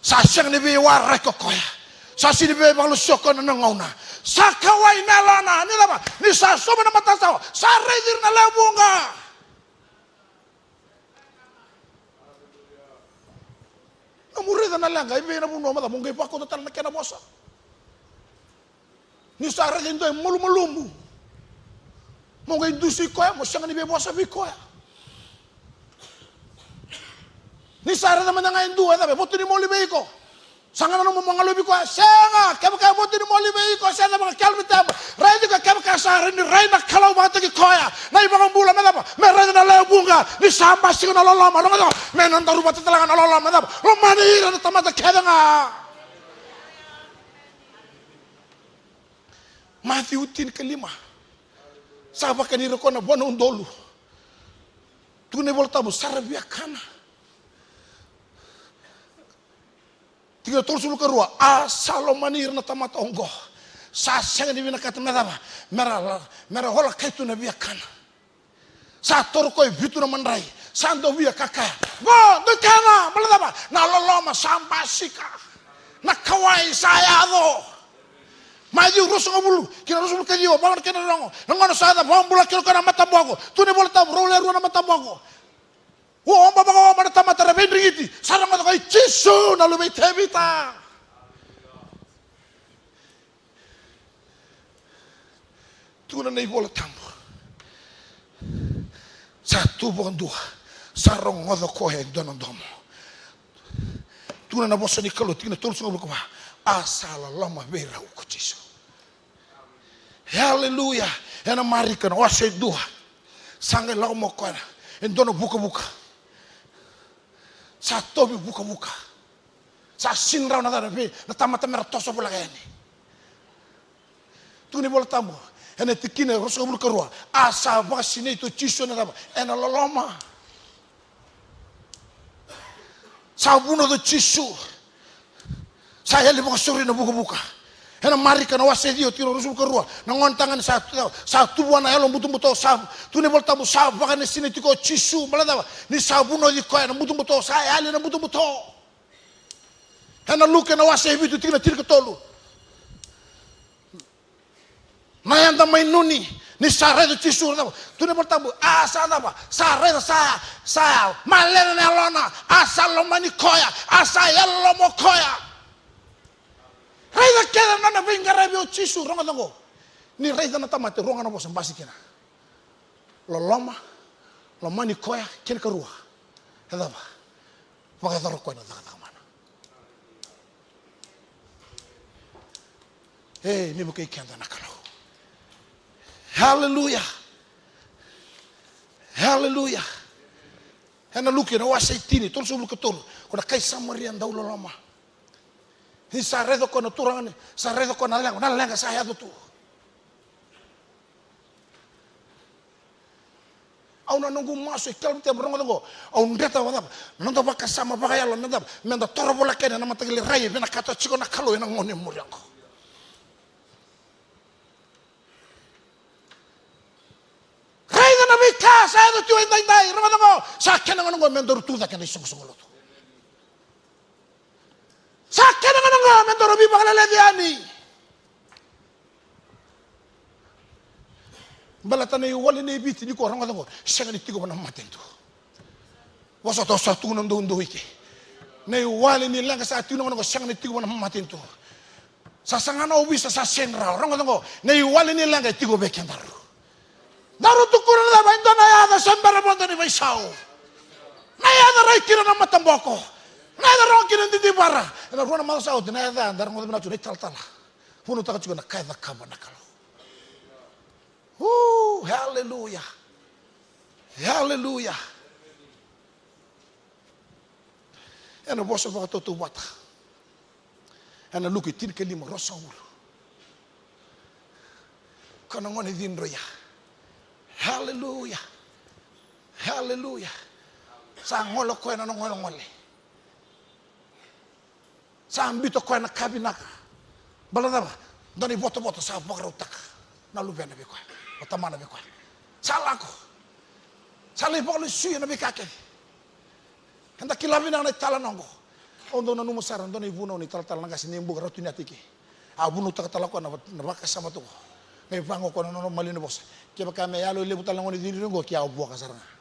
Sa seng ni be warai kokoya. Sa sini be bang lusoko na ngona. Sa kawai nalana ni lama ni sa soma na mata sawa. Sa redir na lebunga. Namureda na langa ibe na buno mata mongay pa ko total na kena bosa. Ni sa regen do malu-malumu. Mongay dusi ko mo sanga ni be bosa bi ko. Ni sa reda man nga indu ada be boto ni moli be ko. Sanga na mo mga lobi ko sanga kaya kaya boto ni moli be ko sanga mga kalmita. Rai ka kaya kaya sa rin rai na kalaw ba tagi ko ya. Na ibang bulan na ba. Meron na lebunga ni samba sing na loloma no. Menon taru bata talangan loloma na. Lomani na tamata kaya nga. Matthew 10:5. Sahabat kan irokona bona undolu. Tune voltamo sarabia kana. Tiga tol sulu kerua. Salomanir na tamata onggo. Sa senga di bina kata medaba. Mera hola kaitu na bia kana. Sa torko bitu na mandrai. Sando bia kaka. Go de kana maladaba. Na loloma sambasika. Na kawai saya do. Maju rusung bulu. Kira rusung kadio. Bangun kena rongo. Nangono sada bombula kilo kana mata bogo. Tune volta roler ruana mata bogo. Omba bago mana tamata rebendri iti. Sarang mata kai cisu na lubai tebita. Tuna nei bola tambo. Satu bukan dua. Sarong ngodo kohe dono domo. Tuna na bosa ni kalau tina tulus ngoblo koma. Asala lama bera uko cisu. Haleluya. Ena mari kana wase dua. Sangai lau mo koena. Endono buka-buka. Sa tobi buka-buka. Sa sinrau na tarabi. Na tamata mera toso pula kaya ni. Tuni bola tambo. Ena tikine rosko bulu kerua. Asa baka sini itu cisu na taba. Ena loloma. Sa buno do cisu. Sa heli baka suri na buka-buka. Ena mari kana wase dio tiro rusul kerua. Na ngontangan sa tubuana elo mutu-mutu sa. Tuni bola tambo sa baka ni sini tiko cisu. Malada ni sa buno di koe na mutu-mutu sa heli na mutu-mutu. Ena luke na wase bitu tina tir ketolu. Na yanda mai nuni ni sare do cisu na. Tuni bola tambo asa na ba. Sare sa malena na lona. Asa lomani koya. Asa yelo mo koya. Raida keda nana vinga rabio cisu ronga tongo. Ni raida na tamate ronga na bosa basi kena. Loloma ni koya kena kerua. Hada ba. Pakai taruh koya na taka mana. Ni bukai kenda na kalau. Haleluya. Haleluya. Hana luki na wasa itini tol sulu ketol. Kuna kai samarian dau loloma. Ni saredo kono turangane, saredo kono nalenga saya tu. Au na nunggu masuk kalau tiap orang tunggu. Au ndeta wala. Nanda baka sama baka yalo nanda menda toro bola kene na matagili rai bena kata chiko na kalo ina ngone muriango. Rai na bika saya tu indai ronga tunggu. Sakena ngono mendor tu da kene sung-sung lo. Sakena nga mentoro bi bakala lediani. Balatana yu wali ne biti ni ko ranga ngo senga ni tigo na matento. Wasa to sa tu ndo wiki. Ne yu wali ni langa sa tu ngo senga ni tigo na matento. Sa sangana ubi sa senra ranga ngo ne yu wali ni langa tigo bekendar. Daru tu kurang da bando na ya da sembara bondo ni vaisao. Na ya da rai kira na matamboko. Nada orang kira di bara. Na rona mal saud nada andar ngod na tu tal. Puno taka juga na kai da kaba na kalau. Hallelujah. Hallelujah. Ena boso ba to bata. Ena luki tin ke lima rosaul. Kana ngone din roya. Hallelujah. Hallelujah. Sa ngolo ko na ngole. Sambito ko na kabinaka. Balada ba? Doni boto sa pagrutak. Naluben na biko. Otamana biko. Salako. Sali bolo suyo na bikake. Handa kilabi na talanongo. Ondo na numusaran doni buno ni tal nga sinimbu ratu nyatiki. Abuno takatala ko na baka sama to. May pango ko na no malino boss. Kiba kame yalo lebu talango ni dingo kya obo kasaranga.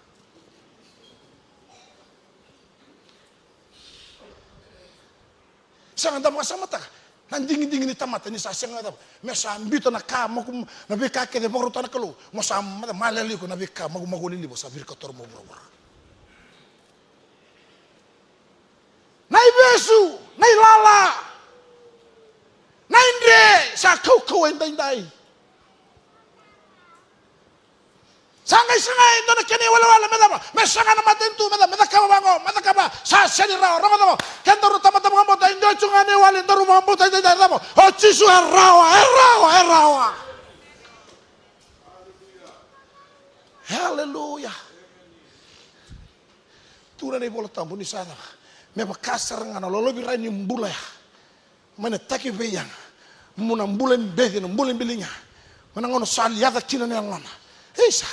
Sangat dapat sama tak, nanding ni tamat ni saya sangat dapat. Masa ambito na ka, magu nabi ka kede baru tanah kalau, masa malali ko nabi ka magu lili bos abir kotor mo bro. Nai besu, nai lala, nai ndre, sa kau endai. Sangai dona kene wala medaba mesanga na matentu medaka bango medaka ba sa seni ra rongo dabo kendo tama mo ta indo chungane wale ndoru mambo ta dabo o chisu rawa Haleluya. Tura nei bola tambu ni sana. Me ba kasar ngana lolo bi rani mbula ya. Mana taki be yang. Muna mbula mbege no mbula bilinya. Mana ngono sali ya kina ne ngana. Isa.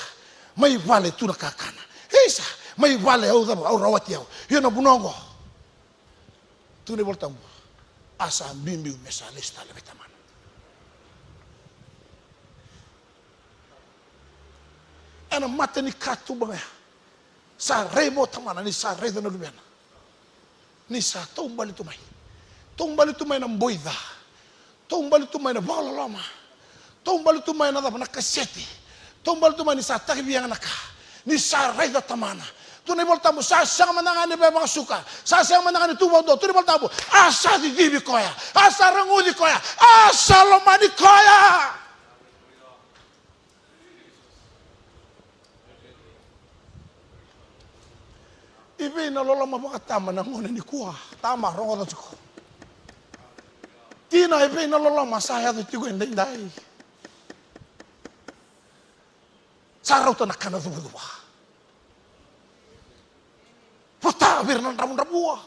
Mai vale tura kakana. Isa. Mai vale au da au rawati au. Yo na bunongo. Tu nei bola tambu. Asa mbimbi mesalista le betamana. Ana mata ni katu banga. Sa rebo tamana ni sa redo na lumena. Ni sa tombali tumai. Tombali tumai na mboida. Tombali tumai na bala lama. Tombali tumai na na kaseti. Tombali tumai ni sa takibiang naka. Ni sa redo tamana. Tu ni bol tamu sa sang manangani be mga suka. Sa sang manangani tubaw do. Tu ni bol tamu asa di dibi koya. Asa rangudi koya. Asa lomani koya. Ibe na lola mapakatama na ngone ni kuha. Tama, rongo na chuko. Tina ibe na lola masaya to tigo indai. Sarau to nakana duwa. Pota bir na rabua.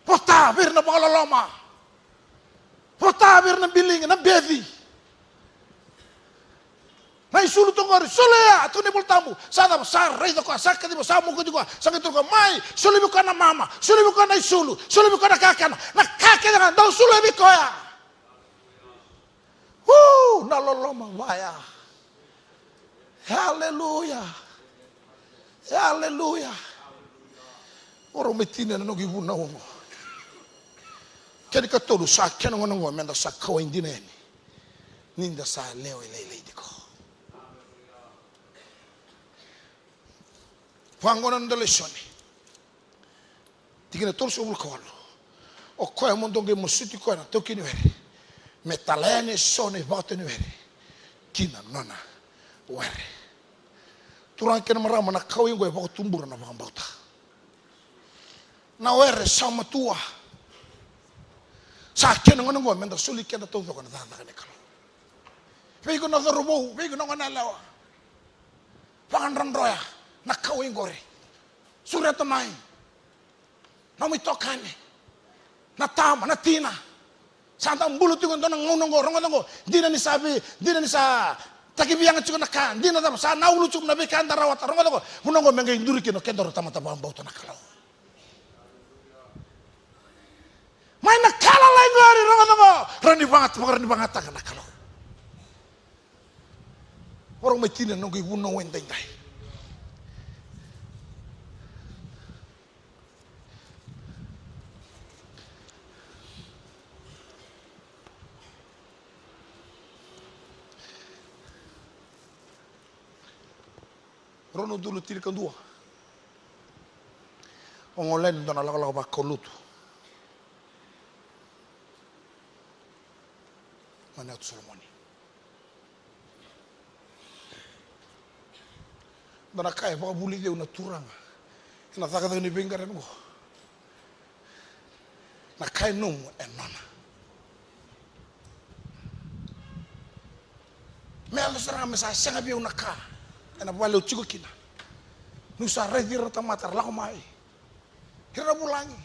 Pota bir na balalama. Pota bir na biling na bevi. Nai sulu tongori solea tu ne boltamu sada sa rei ko sakka di sa mo ko sakka to ko mai sulu bi kana mama sulu bi kana sulu bi kana kakana na kakana na do sulu bi ko ya na loloma vaya haleluya haleluya oro metina no gi buna wo kedi ka tolu sa kena ngona ngo menda sa ko indineni ninda sa leo ile diko Pangono ndaleshoni. Tikina torso ul kolo. O koe mondonge musuti koe na toki ni weri. Metalene sone vate ni weri. Kina nona weri. Turang kena marama na kau ingo e bako tumbura na bauta. Na weri sama tua. Sa kena ngona ngoi menda suli kena tau toko na tanda kane kalo. Vego na dharubo, vego na ngona lawa. Pangan roya. Na kau ingore surya tamai na mitokane na tama na tina santa mbulu tingon dona ngonongo rongongo dina ni sa takibiang chuko na kan dina tama sa naulu chuko na be kan darawat rongongo munongo menga induri kino kendoro tama tama bauta na kalau mai na kala lai ngori rongongo rani bangat na kalau orang metina nongo ibuno wendai Rono dulu tiri kedua. Ongolen dona laga ba kolutu. Mana tu Solomoni. Dona kai ba buli de una turanga. Ina taka ni bengare ngo. Na kai num enona. Me ala serang me sa senga bi una ka. Ena wale uchigo kina. Nusa redira tamatar lako mai. Kira mulangi.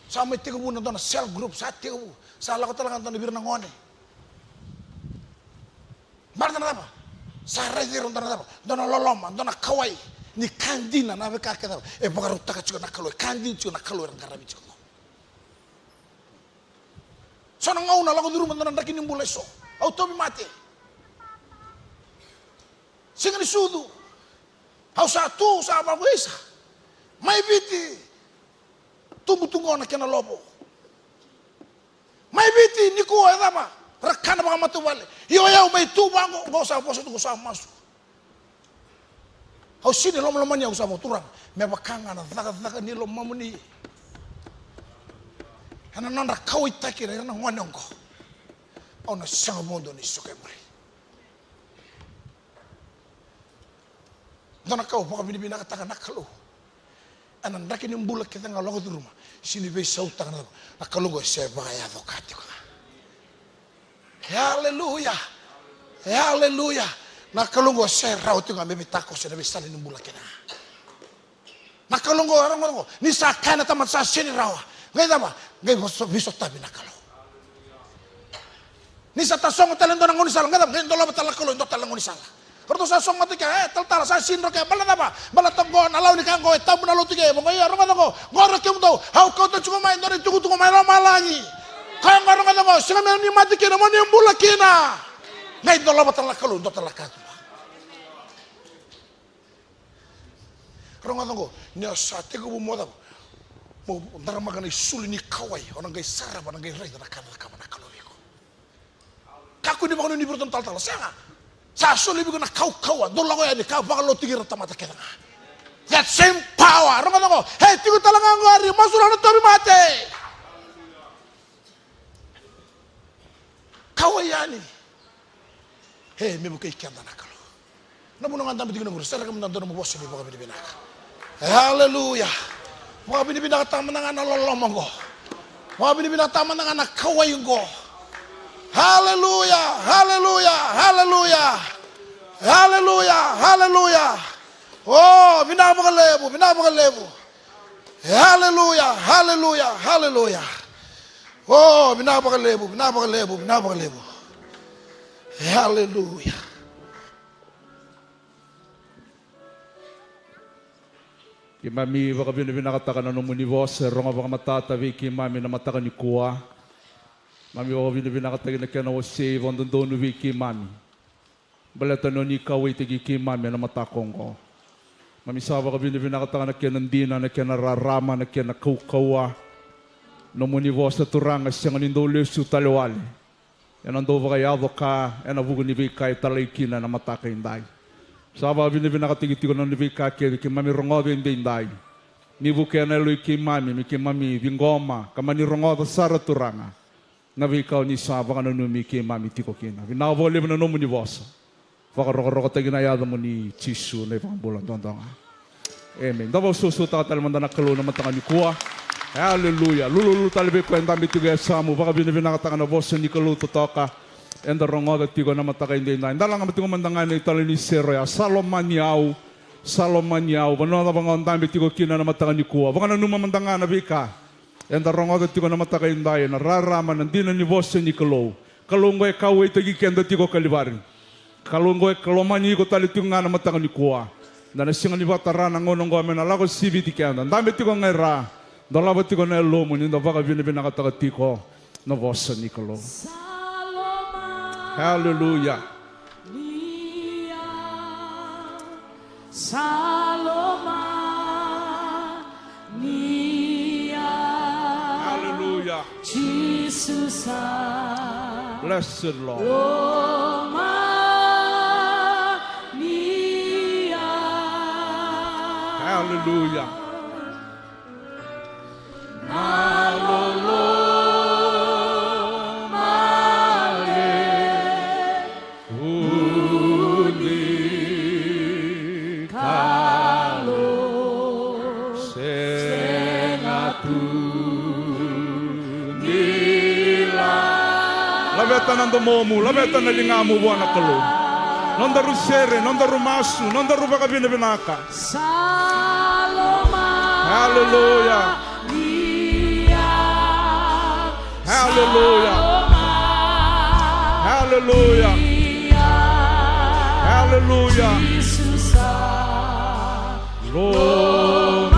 Sama tiga buna dona sel group sa tiga bu. Sa lako talangan dona birna ngone. Barna apa? Sa redira dona apa? Dona loloma, dona kawai. Ni kandina na beka kata. Bagaru taka chuko nakalo. Kandin chuko nakalo yang karabi chuko. Sona ngau na lako duru dona ndaki nimbule so. Autobi mate. Singani sudu. Hau satu sa apa bisa. Mai biti. Tunggu na kena lobo. Mai biti niku edama. Rekana baka matu wale. Yo mai tu bango go sa poso tu sa masu. Hau sini lom-lomanya usah mau turang. Me bakanga na zaka ni lom mamuni. Ana nanda kau itakira na ngwanongo. Ona sanga mondo ni sokemri. Dona kau pokok bini-bini katakan nakalo. Anan daki ni mbula kita ngalong di rumah. Sini be sautang nakalo go saya bahaya dokati ko. Haleluya. Haleluya. Nakalunggo serau tu ngambil tako sih nabi salin bulan kena. Nakalunggo orang ni sakana tamat sasini rawa. Ngai apa? Ngai bisa tabi nakalo. Ni sa tasong talento nang unisala ngai apa? Ngai dola batala kalau untuk talang unisala. Kalau sa song mati kaya tal sa sinro kaya bala apa? Bala tonggo alaw ni kanggo tamu nalu tiga. Mongo iya orang tonggo ngoro kemu tau. Hau kau tu cuma main dari tunggu main malangi. Kaya ngoro tonggo singa ni mati kena mau ni bulan kena. Ngai dola batala kalau untuk talakatu. Kalau nggak tunggu, ni asate ko bumoda, mo ndara magana isuli ni kawai, orang gay sarap, orang gay ray, nakana kalau biko. Kaku ni bangun ni berton tal saya nggak, saya suli biko nak kawan, dulu aku ya ni kau bakal lo tinggi rata mata kita. That same power, orang nggak tunggu, hey tinggal talangan ngari, masuk orang tapi mati. Kawai ya ni, hey memang keikian tanah kalau. Namun orang tampil tinggal ngurus, saya akan menonton mau bos ni bawa bini binaka. Haleluya. Bawa bini binaka taman dengan lolomonggo. Bawa bini binaka taman dengan kawayunggo. Haleluya, haleluya, haleluya, haleluya, haleluya. Oh, binaka lebu. Haleluya, haleluya, haleluya. Oh, binaka lebu. Haleluya. Kimami baka binakatakan ng munivos, ronga baka matatabi kimami na matakan ni kuwa. Mami baka binakatakan na kaya na wasave on doon nuwi kimami. Balatan no ni kaway tigi kimami na matakong ko. Mami sa baka binakatakan na kaya nandina na kaya nararama na kaya nakaukawa. No munivos na turanga siyang nindole su talawali. Yan ang doon baka yado ka, yan ang bugo ni Vikay talaykina na matakay inday. Saba bini nakatigi-tigo ng nibika kaya mami rongodo yung dinday. Nibu kaya na loy mami vingoma kamani rongodo sara turanga. Nabikaw ni saba ka nanumi mami tiko kina. Vinavoli mo na nomo ni bosa. Fakaroko-roko tayo ginayada mo ni Chisu na ipang bulan tondong. Amen. Dabaw susuta ka talaman na nakalo naman taka ni kuwa. Hallelujah. Lululu talibi ko yung dami tigo sa mo. Baka bini nakataka na bosa ni kaluto toka. Enda rongoda tigo na matakain din na. Dalang ang tigo mandangan ni tali ni Seroya. Salomaniaw. Banoda bang ang dami tigo kina na matakan ni kuwa. Baka nanuma mandangan na bika. Enda rongoda tigo na matakain din. Nararaman ang dinan ni bosa ni Kalo. Kalunggoy kaway tagi kenda tigo kalibarin. Kalunggoy kalomani ko tali tigo nga na matakan ni kuwa. Na nasingan ni bataran ang unong gomen na lago sibiti kenda. Dami tigo nga ra. Dalawa tigo na elomo. Ninda baka binakataka tigo na bosa ni Kalo. Hallelujah. Hallelujah. Jesus, Blessed Lord. Hallelujah. Labetan ang dumomu, labetan na lingamu buwan na kalo. Nondaru sere, nondaru masu, nondaru baka binaka. Hallelujah. Hallelujah. Hallelujah. Hallelujah. Lord.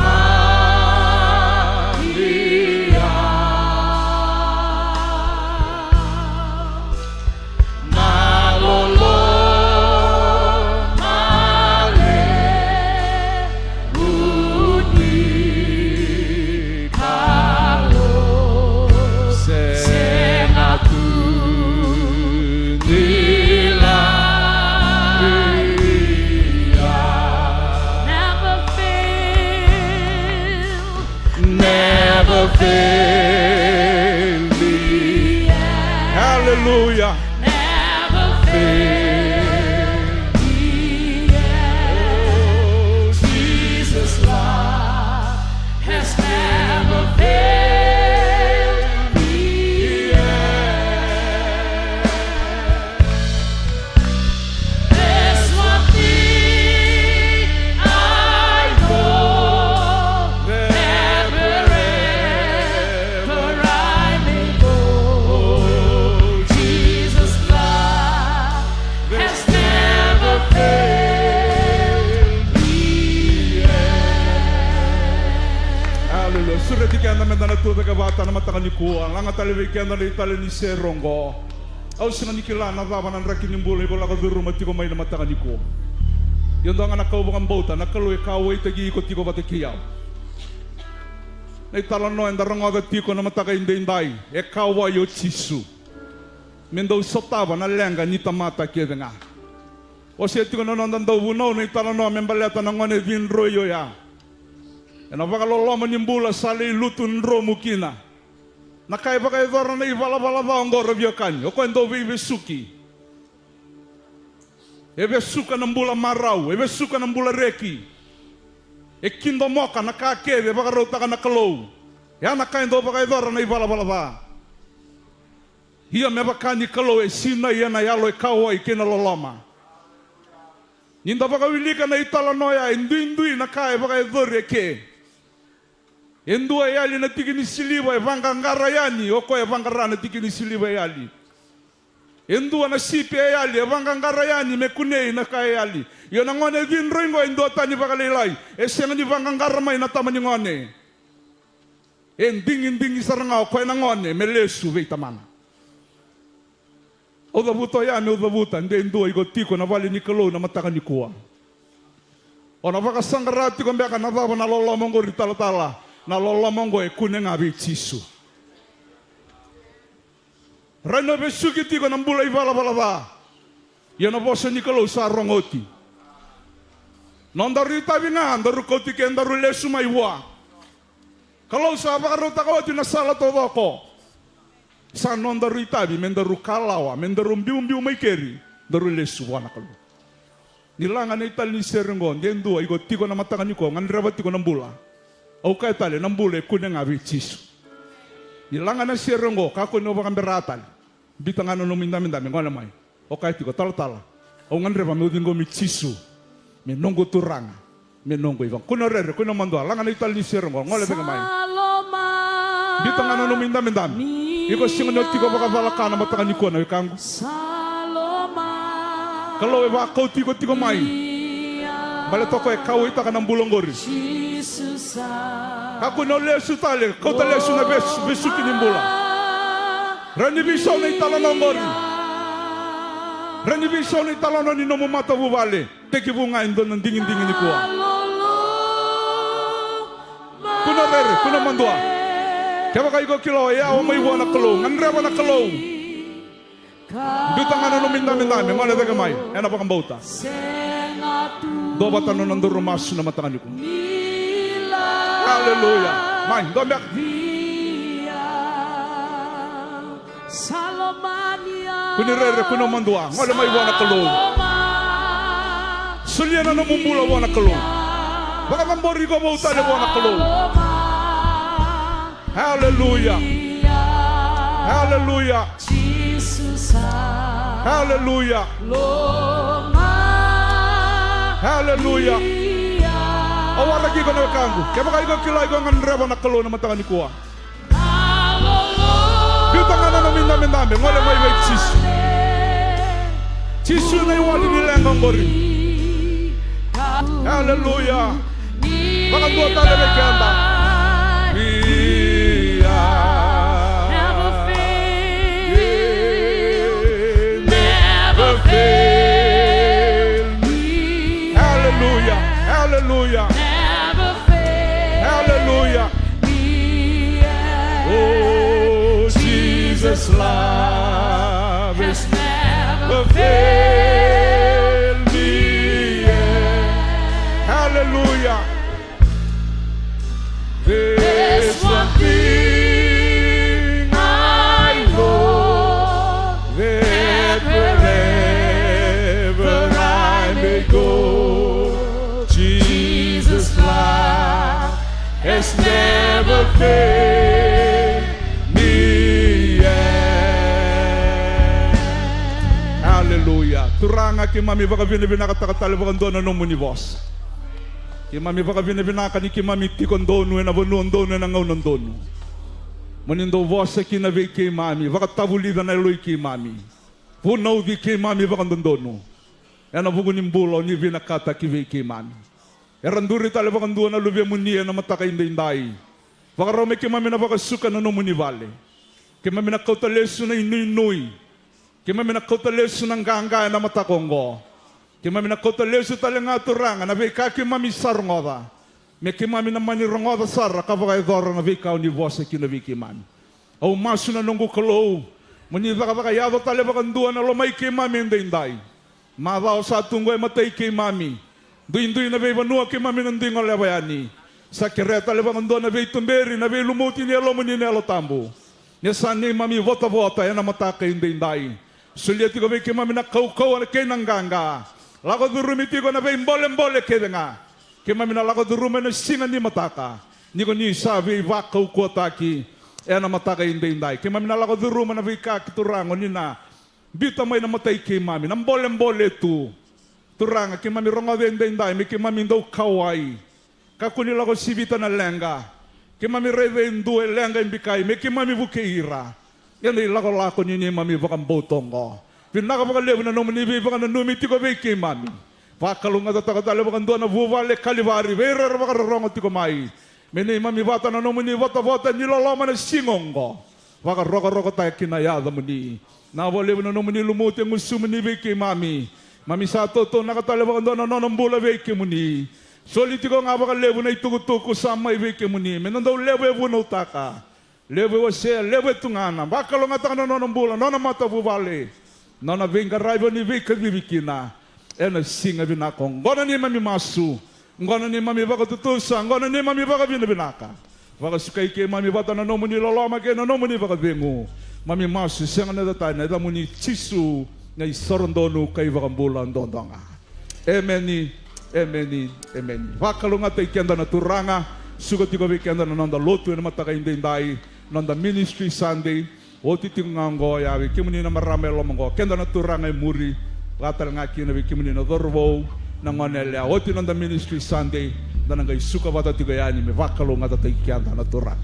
Hallelujah. never fail me yet. Oh, Jesus' love has never failed me yet. There's kenda mendana tu daga bata na mataka ni kuwa langa tale kenda ni tale ni serongo au singa ni kila na baba na raki ni mbule bola ka duru matiko mai na mataka ni kuwa yondo ngana kau bukan bauta na kalau kau itu gi ikut tiko bata kiau na itala no enda rongo ga tiko na mataka inde indai e kau wa yo chisu mendo sotava na lenga ni tamata kedenga o se tiko no ndanda vuno na itala no membaleta na ngone vin royo ya ena baka loloma ni mbula sali lutun ro mukina na kai baka idora na ivala vala va ngoro biokani o ko ndo vive suki eve suka na mbula marau eve suka na mbula reki e kindo moka na ka keve baka rota na kalou ya na kai ndo baka idora na ivala vala va hia me baka ni kalou e sina ia na yalo e kawa i kena loloma ninda baka wilika na itala noya indui na kai baka idora ke Endua yali na tikini siliwa evanga ngara yani oko evanga na tikini siliwa yali. Endua na sipi yali evanga ngara yani mekunei na kaya yali. Yo na ngone vinro ingo endua tani bakalilai. Esenga ni vanga ngara mai na tamani ngone. Ending saranga oko na ngone melesu veitamana. Oda buto yani oda buta nde endua igo tiko na vali nikolo na mataka nikua. Ona vaka sangarati ko mbeka na vava na lolo mongo ritala na lola mongo e kune ngabi chisu rano besuki tiko na mbula ivala vala va yana bosa nikolo sa rongoti nondaru tabinga ndaru koti ke ndaru lesu mai wa kalau sa bakaru takoti na sala todoko sa nondaru tabi mendaru kalawa mendaru mbiu mai keri ndaru lesu wana kalu nilanga na itali serengo ndendu igo tiko na matangani ko nganreba tiko na mbula au kai tale na mbule kune ngabi chisu ilanga na serengo kako no bakamberatan bitangano no minda ngona mai o kai tiko tala au nganreba me udingo mi chisu me nongo turanga me nongo ivang kuno rere kuno mando langa na itali serengo ngole bega mai bitangano no minda iko singo no tiko bakabala kana matangani ko na kangu kalau eba kau tiko mai bale toko e kau ita kana mbulongori Aku no lesu tale, kau tale lesu na besu kini mbula. Rani biso na itala nongori. Rani biso na itala no ni no mata bubale. Teki bunga indo nang dingin ni kuwa. Kuno rere, kuno mandua. Kaya kai ko kilo ya o mai wana kalo, ngandre wana kalo. Bitangana no minda ngone tega mai. Ena pa kambauta. Do batano nanduro masu na matangan ko. Haleluya. Mai, dombek. Kuni rere kuno mandua, ngole mai wana kalung. Suliana na mumbula wana kalung. Baka mambori ko bauta de wana kalung. Haleluya. Haleluya. Haleluya. Haleluya. Awak lagi kau nak kanggu. Kau pakai kau kilai kau nganreba nak keluar nama tangan kuah. Kau tangan nama minda, ngoleh mai baik cisu. Cisu na iwali ni lenggang gori. Haleluya. Makan dua tali berkanda. Never fail me. Haleluya. Haleluya. Hallelujah. Oh, Jesus' love has never failed me yet. Hallelujah. There's one thing I know, that wherever I may go, Jesus' love has never failed me yet. Hallelujah. Turanga ki mami baka binibina katakatali baka dono no muni boss. Ki mami baka binibina ka ni ki mami tikon dono na bono dono na ngau dono. Munindo boss ki na ve ki mami baka tabulida na loy ki mami. Puno vi ki mami baka dono. Yana bugo nimbulo ni vina kata ki ve ki mami. Eranduri tale baka dono na lubya munia na mataka indai. Vakarome ke mami na vakasuka na nomuni vale. Ke mami na kautalesu na inui. Ke mami na kautalesu na nganga na matakongo. Ke mami na kautalesu talenga turanga na veka ke mami sarngoda. Me ke mami na mani rongoda sarra ka vakaidoran na veka ni vosa ki na viki mami. Au masu na nungu kalou. Muni vaka yado tale vakandua na lomai ke mami ndai. Mavao sa tungo e matai ke mami. Duindui na vei vanua ke mami nandingo le vayani. Sa kereta le vakandua na vei tumberi na vei lumuti ni alo muni ni alo tambu. Nessa ni mami vota e na mataka indai. Suliati ko vei ke mami na kau na ke nanganga. Lago durumiti ko na vei mbole ke denga. Ke mami na lago durume na singa ni mataka. Ni ko ni sa vei vakau kuataki e na mataka indai. Ke mami na lago durume na vei ka kiturango ni na bita mai na matai ke mami na mbole tu. Turanga ke mami ronga indai me ke mami ndau kawai. Kakuni lago sibita na lenga. Ke mami reve ndue lenga imbikai me ke mami vukeira. Yan lago lako ni mami vakam botongo. Pinaka vaka levu na nomini vaka na numi tiko ve ke mami. Vakalunga tataka tale vaka ndua na vuvale kalivari vera vaka ronga tiko mai. Mene mami vata na nomini vota niloloma na singongo. Vaka roka tayo kinayada muni. Na levu na nomini lumute ngusumini ve ke mami. Mami sato to nakatale vaka ndua na nonombula ve ke muni. Soliti ko nga baka levo na itukutuko sa may wiki mo ni. Menandaw levo e vuno taka. Levo e se, levo e tungana. Baka lo nga taka na nonambula, nonamata vuvale. Nona venga raiva ni vika vivikina. E na singa vinakong. Ngona ni mami masu. Ngona ni mami baka tutusa. Ngona ni mami baka vinabinaka. Baka sukay ke mami bata na nomo ni loloma ke na nomo ni baka vengu. Mami masu, senga na datay na ita mo ni chisu na isorondonu kay vakambula ndondonga. Amen. Amen. Vakalunga tay kenda na turanga, sugat iko kenda na nanda lotu na mataka indai, nanda ministry Sunday, oti tingango yawi kimuni na marame lomango, kenda na turanga muri, latar nga kina kimuni na dorwo, na ngonelya, oti nanda ministry Sunday, na nga isuka bata tigayani me vakalunga tay kenda na turanga.